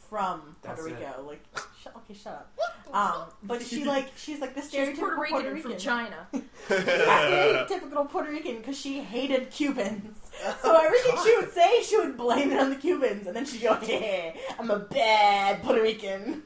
from Puerto That's Rico. Like, shut up. But she's like the She's stereotypical Puerto Rican from China. Stereotypical Puerto Rican because she hated Cubans. So everything she would say, she would blame it on the Cubans, and then she'd go, "Yeah, I'm a bad Puerto Rican."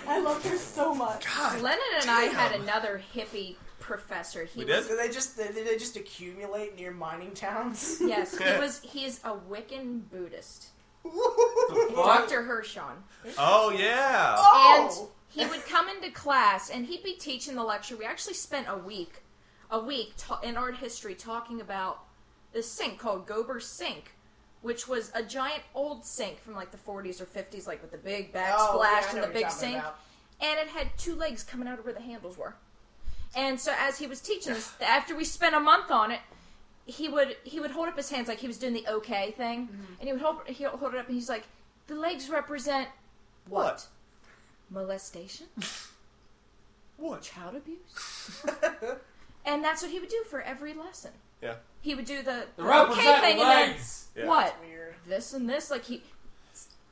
I loved her so much. God. Lennon and I had another hippie professor. He We was, did? Did they just accumulate near mining towns? Yes, he's a Wiccan Buddhist. What? Dr. Hershon. Oh, yeah. And he would come into class, and he'd be teaching the lecture. We actually spent a week in art history talking about this sink called Gober's Sink, which was a giant old sink from like the 40s or 50s, like with the big backsplash I know and the what you're big talking sink. about. And it had 2 legs coming out of where the handles were. And so as he was teaching us, after we spent a month on it, he would hold up his hands like he was doing the okay thing, and he'd hold it up, and he's like, the legs represent what? Molestation? What? Child abuse? And that's what he would do for every lesson. Yeah. He would do the okay represent thing, legs. and then Yeah. what? That's weird. This and this, like he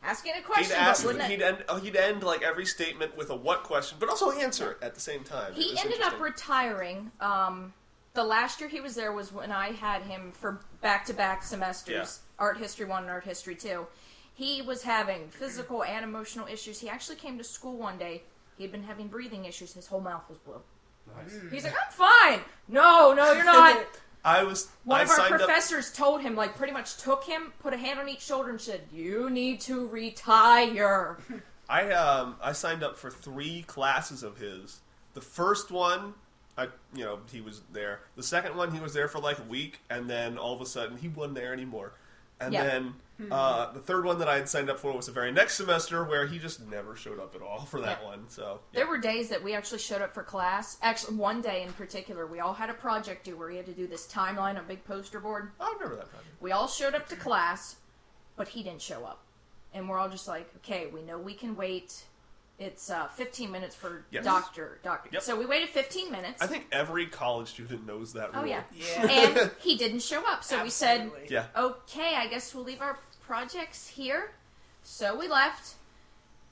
asking a He'd question, ask, but wouldn't it? he'd end like every statement with a what question, but also answer it at the same time. It He was ended up interesting. retiring. The last year he was there was when I had him for back-to-back semesters, Art History 1 and Art History 2. He was having physical and emotional issues. He actually came to school one day. He had been having breathing issues. His whole mouth was blue. Nice. He's like, I'm fine. No, you're not. One of our signed up. professors told him, like, pretty much took him, put a hand on each shoulder and said, you need to retire. I signed up for 3 classes of his. The first one, he was there. The second one, he was there for like a week, and then all of a sudden, he wasn't there anymore. And Yeah. then the third one that I had signed up for was the very next semester, where he just never showed up at all for that Yeah. one. So There were days that we actually showed up for class. Actually, one day in particular, we all had a project due where we had to do this timeline on a big poster board. I remember that project. We all showed up to class, but he didn't show up. And we're all just like, okay, we know we can wait. It's 15 minutes for Yes. doctor. Yep. So we waited 15 minutes. I think every college student knows that rule. Oh, yeah. Yeah. And he didn't show up. So we said, Absolutely. Yeah. okay, I guess we'll leave our projects here. So we left.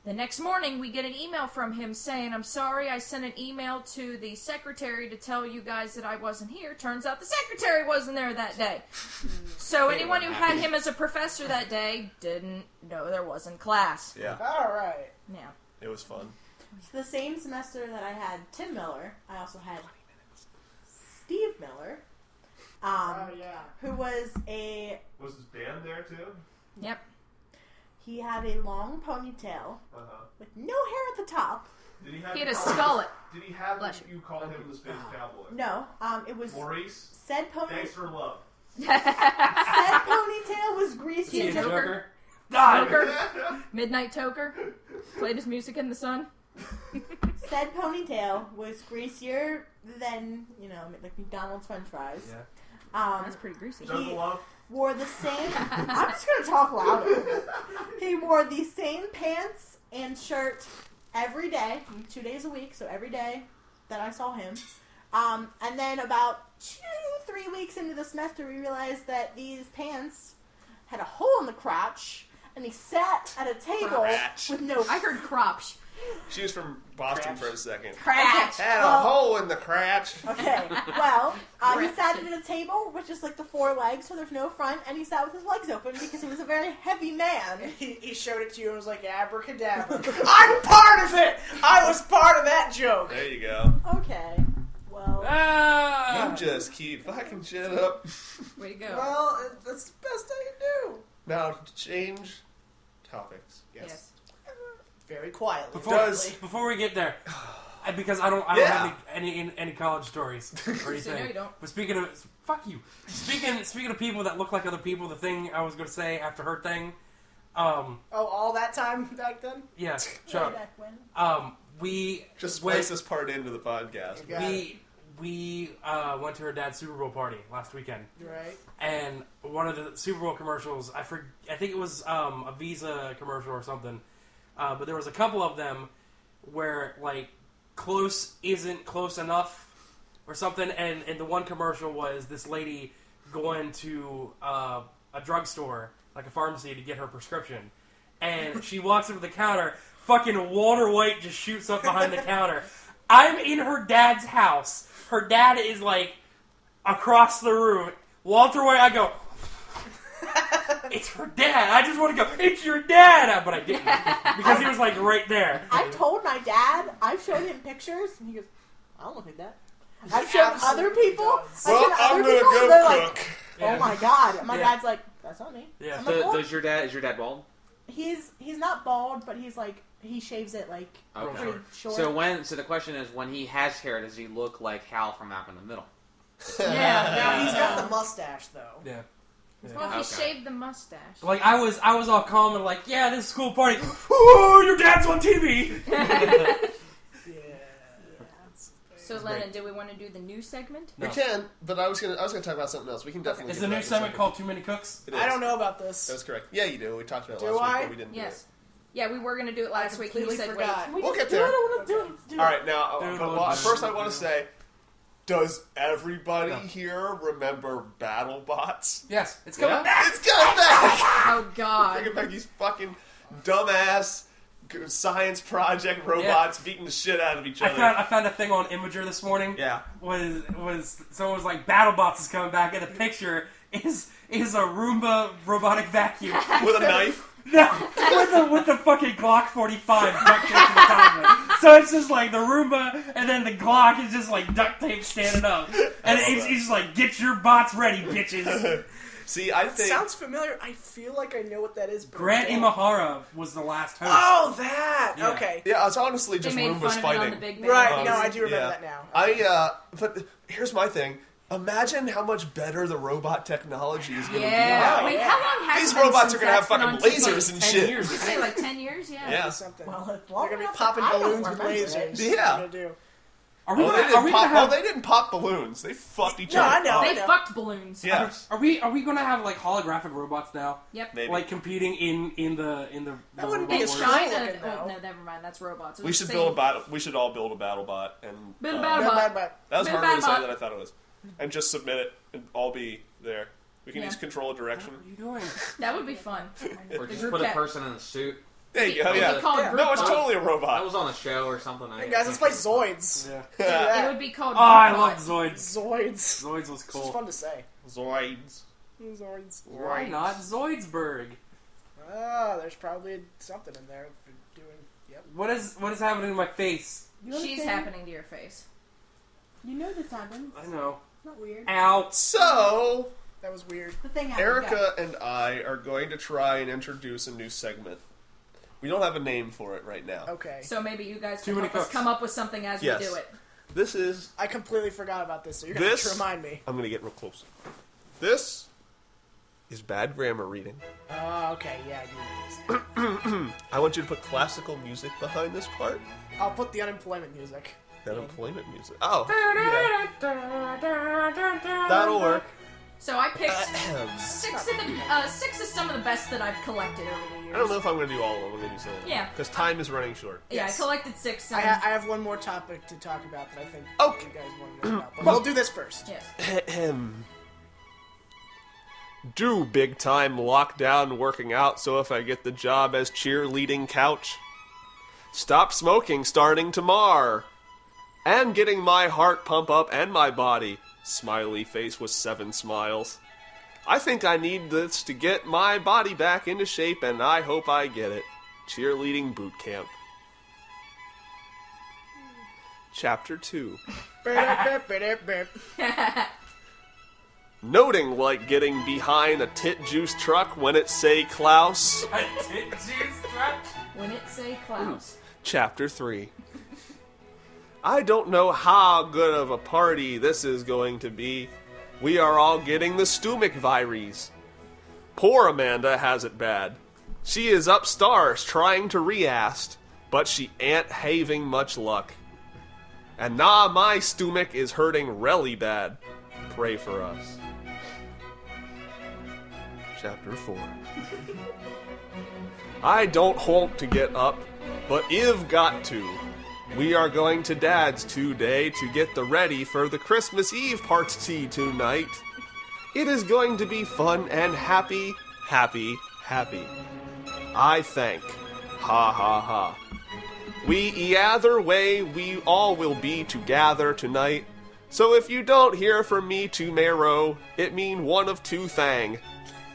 The next morning, we get an email from him saying, I'm sorry, I sent an email to the secretary to tell you guys that I wasn't here. Turns out the secretary wasn't there that day. So anyone who had him as a professor that day didn't know there wasn't class. Yeah. All right. Yeah. It was fun. So the same semester that I had Tim Miller, I also had Steve Miller, Yeah. who was a Was his band there too? Yep. he had a long ponytail Uh-huh. with no hair at the top. Did he have? He had a skullet. Did he have? Bless You call him the Space Cowboy? No, it was Maurice. said For love. said ponytail was See greasier. the Joker. Joker? Toker. Midnight Toker. Played his music in the sun. Said ponytail was greasier than like McDonald's French fries. Yeah. That's pretty greasy. He- Love. Wore the same. I'm just gonna talk louder. He wore the same pants and shirt every day, 2 days a week, so every day that I saw him. And then about 2-3 weeks into the semester, we realized that these pants had a hole in the crotch, and he sat at a table Crotch. with no. I heard cropch. She was from Boston for a second. Crotch. Had a Well- hole in the crotch. Okay, well, he sat at a table with just like the 4 legs, so there's no front, and he sat with his legs open because he was a very heavy man. He showed it to you and was like, abracadabra. I'm part of it! I was part of that joke! There you go. Okay, well, Ah! You just keep fucking shit up. Way to go. Well, that's the best I can do. Now change topics. Yes. Very quietly. Before we get there, because I don't Yeah. have any college stories or anything. So no, you don't. But speaking of fuck you, speaking of people that look like other people, the thing I was going to say after her thing, Oh, all that time back then? yeah, way shut back when. up. We Just went, place this part into the podcast. Got it. we went to her dad's Super Bowl party last weekend. Right. And one of the Super Bowl commercials, I think it was a Visa commercial or something, but there was a couple of them where like close isn't close enough or something, and the one commercial was this lady going to a drugstore, like a pharmacy, to get her prescription, and she walks up to the counter, fucking Walter White just shoots up behind the counter. I'm in her dad's house. Her dad is like across the room. Walter White, I go, it's her dad. I just want to go, it's your dad, but I didn't because he was like right there. I've told my dad, I've shown him pictures, and he goes, I don't look like that. I've shown other people, does. I've shown Well, I'm other gonna people, and go they're cook. like, Yeah. oh my god. And my Yeah. dad's like, that's not me. Yeah. I'm like, what? Is your dad bald? He's not bald, but he's like, he shaves it like Okay. pretty short. So the question is, when he has hair, does he look like Hal from Malcolm in the Middle? Yeah. Now, he's got the mustache, though. Yeah. Well, he Okay. shaved the mustache. Like I was all calm and like, yeah, this is a cool party. Ooh, your dad's on TV. Yeah. So It's Lennon, then, do we want to do the new segment? We can, but I was gonna talk about something else. We can definitely. Is get the to new that in a segment second. called Too Many Cooks? It is. I don't know about this. That's correct. Yeah, you do. We talked about it Do last I? week, but we didn't. Yes. Yeah, we were going to do it I last week. completely You said forgot. wait. We'll get there. I don't want to do it. Let's do it. All right, now, Dude, but we'll first do I it. want to say, does everybody here remember BattleBots? Yes, it's coming Yeah. back. It's coming back! Oh, God. Bringing back these fucking dumbass science project robots beating the shit out of each other. I found a thing on Imager this morning. Yeah. Was someone was like BattleBots is coming back, and the picture is a Roomba robotic vacuum. With a knife. No, with the fucking Glock 45 duct taped to the top of it. So it's just like the Roomba, and then the Glock is just like duct tape standing up, and it's just like, get your bots ready, bitches. See, I think... Sounds familiar. I feel like I know what that is. But Grant I don't. Imahara was the last host. Oh, that! Yeah. Okay. Yeah, it's honestly They just made Roombas fun of it on fighting. the Big Man. Right, no, I do remember Yeah. that now. But here's my thing. Imagine how much better the robot technology is going to Yeah. Oh, Wait, yeah. how long has These it been robots since are gonna have that's been fucking on TV? lasers and 10 shit. years. Did you say like 10 years? Yeah. Yeah. Something. Well, it's They're long gonna be enough popping that I don't balloons with remember lasers. it. That's Yeah. what they're gonna do. Are we Oh, gonna, they are didn't we pop. gonna have, Oh, they didn't pop balloons. They fucked each No, other. I know. up. They fucked balloons. Yeah, are we gonna have like holographic robots now, Yep. maybe. like competing in the That wouldn't be robot In as wars? cool China, looking, though. oh, no, never mind. That's robots. It we was should the build a same- battle. We should all build a BattleBot and Build a uh, BattleBot. Bad. That was Build a harder to say BattleBot. than I thought it was. And just submit it and all be there. We can Yeah. each control a direction. What are you doing? That would be fun. Or just group put a chat. person in a suit. There you go. It'd be Yeah. called Yeah. group No, it's bot. totally a That robot. was on a show or something. Hey guys, let's play Zoids. Yeah. Do It that. would be called Oh, I group love bot. Zoids. Zoids. Zoids was It's just cool. fun to say. Zoids. Zoids. Why not Zoidsburg? Oh, there's probably something in there for doing. Yep. What is happening to my face? You She's understand? happening to your face. You know this happens. I know. It's not weird. Ow. So, That was weird. The thing happened. Erica and I are going to try and introduce a new segment. We don't have a name for it right now. Okay. So maybe you guys Too can many help us cooks. come up with something as Yes. we do it. This is... I completely forgot about this, so you're gonna have to This- remind me. I'm going to get real close. This is bad grammar reading. Oh, okay, yeah, I do this. I want you to put classical music behind this part. I'll put the unemployment music. Unemployment music. Oh, yeah. That'll work. So I picked six of some of the best that I've collected over the years. I don't know if I'm going to do all of them. I'm going to do some. Yeah. Because time is running short. Yeah, Yes. I collected six. I have one more topic to talk about that I think Okay. you guys want to know about. But we'll do this first. Yes. Do big time lockdown working out so if I get the job as cheerleading couch. Stop smoking starting tomorrow. And getting my heart pump up and my body. Smiley face with 7 smiles. I think I need this to get my body back into shape and I hope I get it. Cheerleading boot camp. Chapter 2. Noting like getting behind a tit juice truck when it say Klaus. A tit juice truck? When it say Klaus. Chapter 3. I don't know how good of a party this is going to be. We are all getting the stomach virus. Poor Amanda has it bad. She is upstairs trying to reast, but she ain't having much luck. And now my stomach is hurting really bad. Pray for us. Chapter 4. I don't want to get up, but I've got to. We are going to Dad's today to get the ready for the Christmas Eve party tonight. It is going to be fun and happy, happy, happy. I think. Ha ha ha. Either way, we all will be together tonight. So if you don't hear from me tomorrow, it mean one of two thang.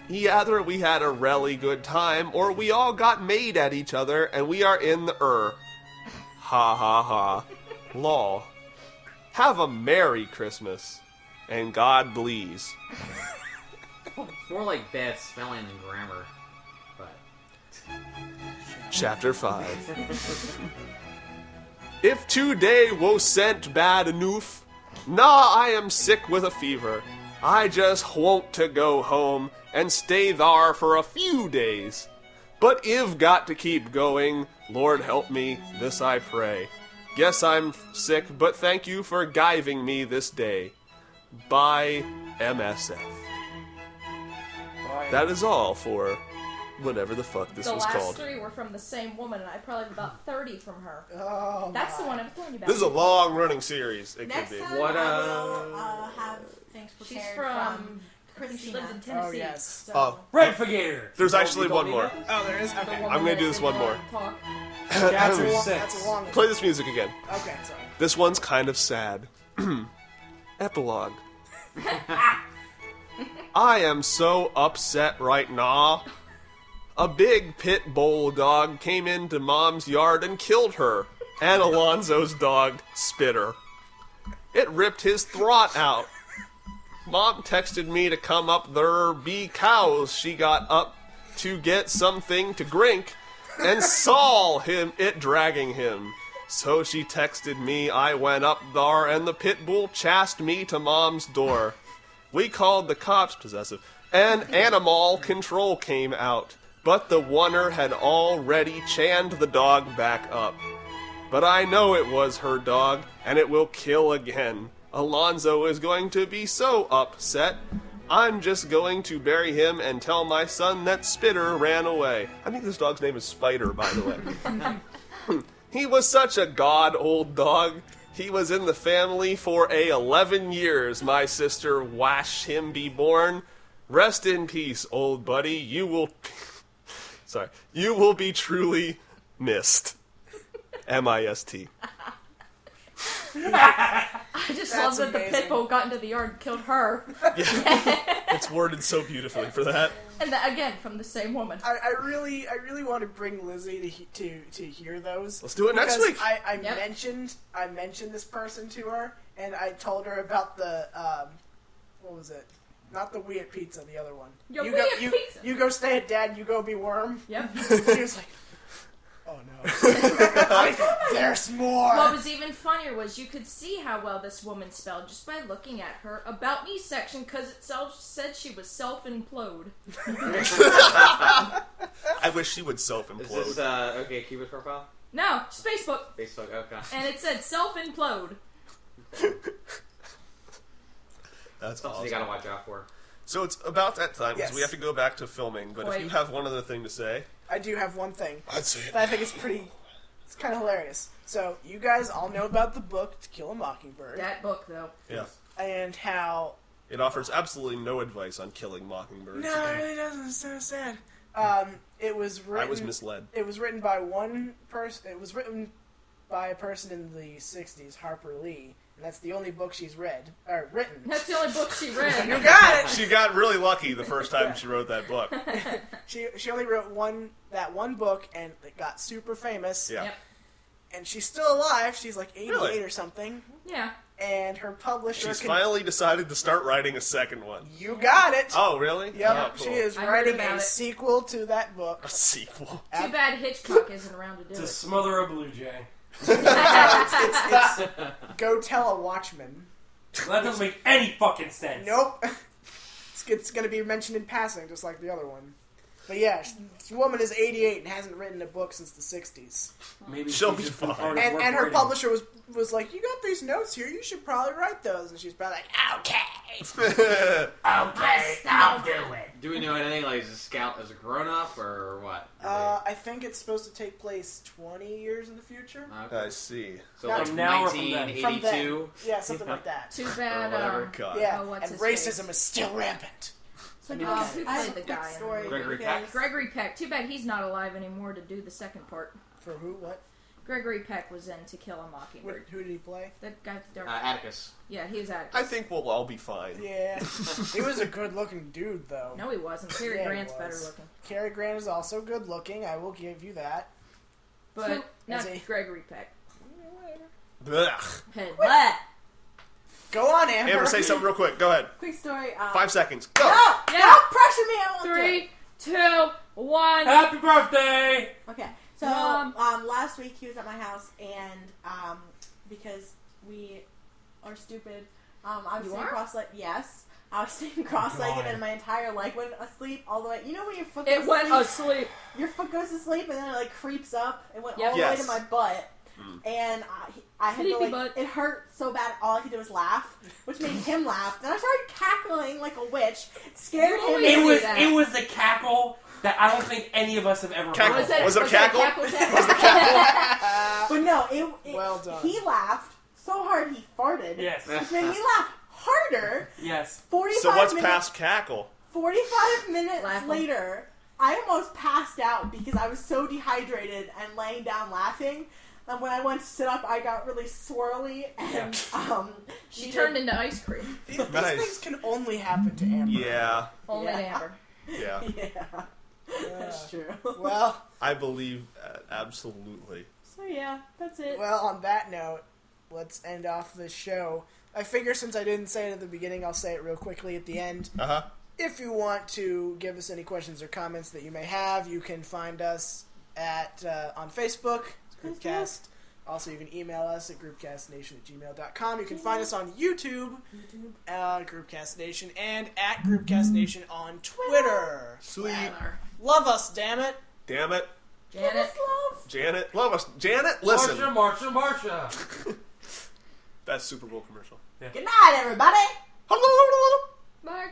Either we had a really good time, or we all got made at each other and we are in the Ha ha ha. Lol. Have a Merry Christmas. And God please. It's more like bad spelling and grammar. But Chapter 5. If today wasn't bad enough, nah, I am sick with a fever. I just want to go home and stay there for a few days. But I've got to keep going. Lord help me, this I pray. Guess I'm sick, but thank you for giving me this day. By MSF. That is all for whatever the fuck this the was last called. 3 were from the same woman, and I probably have about 30 from her. Oh, That's the one I was telling you about. This is a long-running series. It Next could be. time What, I will have things prepared She's from she Christina. lived in Tennessee. Oh, yes. So Oh, Redfigator! there's actually one more. Oh, there is? the Okay. woman I'm gonna that do this did one the more. talk. Chapter That's 6. a long one. Play this music again. Okay, sorry. This one's kind of sad. Epilogue. I am so upset right now. A big pit bull dog came into Mom's yard and killed her, and Alonzo's dog, Spitter. It ripped his throat out. Mom texted me to come up there because she got up to get something to drink and saw it dragging him. So she texted me, I went up there, and the pit bull chased me to Mom's door. We called the cops, possessive, and animal control came out. But the oner had already channed the dog back up. But I know it was her dog, and it will kill again. Alonzo is going to be so upset. I'm just going to bury him and tell my son that Spitter ran away. I think this dog's name is Spider, by the way. He was such a god old dog. He was in the family for 11 years. My sister watched him be born. Rest in peace, old buddy. You will... Sorry. You will be truly missed. M-I-S-T. I just That's love that the amazing. pit bull got into the yard and killed her. It's worded so beautifully for that. And that, again, from the same woman. I really want to bring Lizzie to hear those. Let's do it next Because week. I Yep. mentioned this person to her, and I told her about the what was it? Not the We at Pizza, the other one. Yo, you We go, at you, Pizza. You go stay at Dad. You go be Worm. Yep. She was like, oh no. Like, there's more. What was even funnier was you could see how well this woman spelled just by looking at her About Me section, because it said she was self-implode. I wish she would Is self-implode. this okay? Cupid profile, No, just Facebook. Facebook. Okay. And it said self-implode. That's So you awesome. gotta watch out for. So it's about that time, because Yes. we have to go back to filming. But if Wait. you have one other thing to say... I do have one thing I'd say it. that I think is it's kind of hilarious. So you guys all know about the book To Kill a Mockingbird, That book, though. Yeah. and how It offers absolutely no advice on killing mockingbirds. no, it really doesn't. It's so sad. It was I written. was misled. It was written by one person. It was written by a person in the '60s, Harper Lee, and that's the only book she's read or written. That's the only book she read. You got it. She got really lucky the first time she wrote that book. She only wrote that one book, and it got super famous. Yeah. Yep. And she's still alive. She's like 88 Really? or something. Yeah. And her publisher. She's finally decided to start writing a second one. You got it. Oh, really? Yep. Oh, cool. She is I heard writing about a it. sequel to that book. A sequel. Too bad Hitchcock isn't around to do To it. smother a blue jay. It's Go Tell a Watchman. Well, that doesn't make any fucking sense. Nope. It's going to be mentioned in passing, just like the other one. But yeah, this woman is 88 and hasn't written a book since the 60s. Maybe She'll she's be just been fine. hard at And, work and her writing. publisher was like, you got these notes here, you should probably write those. And she's probably like, okay. Okay, I'll do it. Do we know anything? Like, is it Scout as a grown-up or what? I think it's supposed to take place 20 years in the future. Okay. I see. So Not like from now or from then? From then. 1982. Yeah, something like that. Too bad. Or whatever. God. Yeah, Oh, what's and his racism face? is still rampant. Who I played have the a quick guy? story. in Gregory because- Peck? Gregory Peck. Too bad he's not alive anymore to do the second part. For who? What? Gregory Peck was in To Kill a Mockingbird. Who did he play? That guy. Atticus. Yeah, he was at. I think we'll all be fine. Yeah. He was a good looking dude, though. No, he wasn't. Cary Yeah, he Grant's was. better looking. Cary Grant is also good looking, I will give you that. But not Is he? Gregory Peck. Blech. Hey, what? Go on, Amber. Amber, say something real quick. Go ahead. Quick story. 5 seconds. Go. No! Yeah. Don't pressure me. I won't do it. 3, 2, 1. Happy birthday! Okay, so Mom. last week he was at my house, and because we are stupid, I was You sitting are? cross-legged. Yes, I was sitting cross-legged, and my entire leg went asleep all the way. You know when your foot It goes went to sleep? asleep. Your foot goes to sleep, and then it like creeps up. It went Yep. all the way Yes. to my butt. and I had to, Sleepy like, butt. it hurt so bad, all I could do was laugh, which made him laugh. Then I started cackling like a witch, scared him. always It was that. it was a cackle that I don't think any of us have ever Cackle. heard. Was it a cackle? Was the cackle? But no, it Well done. he laughed so hard he farted, Yes. which made me laugh harder. Yes. 45 So what's minutes, past cackle? 45 minutes Laughing. later, I almost passed out because I was so dehydrated and laying down laughing. And when I went to sit up, I got really swirly, and She turned into ice cream. These Nice. things can only happen to Amber. Yeah. Only Yeah. Amber. Yeah. Yeah, that's true. Well, I believe that, absolutely. So yeah, that's it. well, on that note, let's end off this show. I figure since I didn't say it at the beginning, I'll say it real quickly at the end. Uh-huh. If you want to give us any questions or comments that you may have, you can find us at on Facebook, Groupcast. Also, you can email us at groupcastnation@gmail.com. You can find us on YouTube, Groupcast Nation, and at Groupcast Nation on Twitter. Sweet. Love us, damn it. Damn it. Give Janet. us love. Janet. Love us. Janet, listen. Marsha. That's Super Bowl commercial. Good night, everybody. Bye.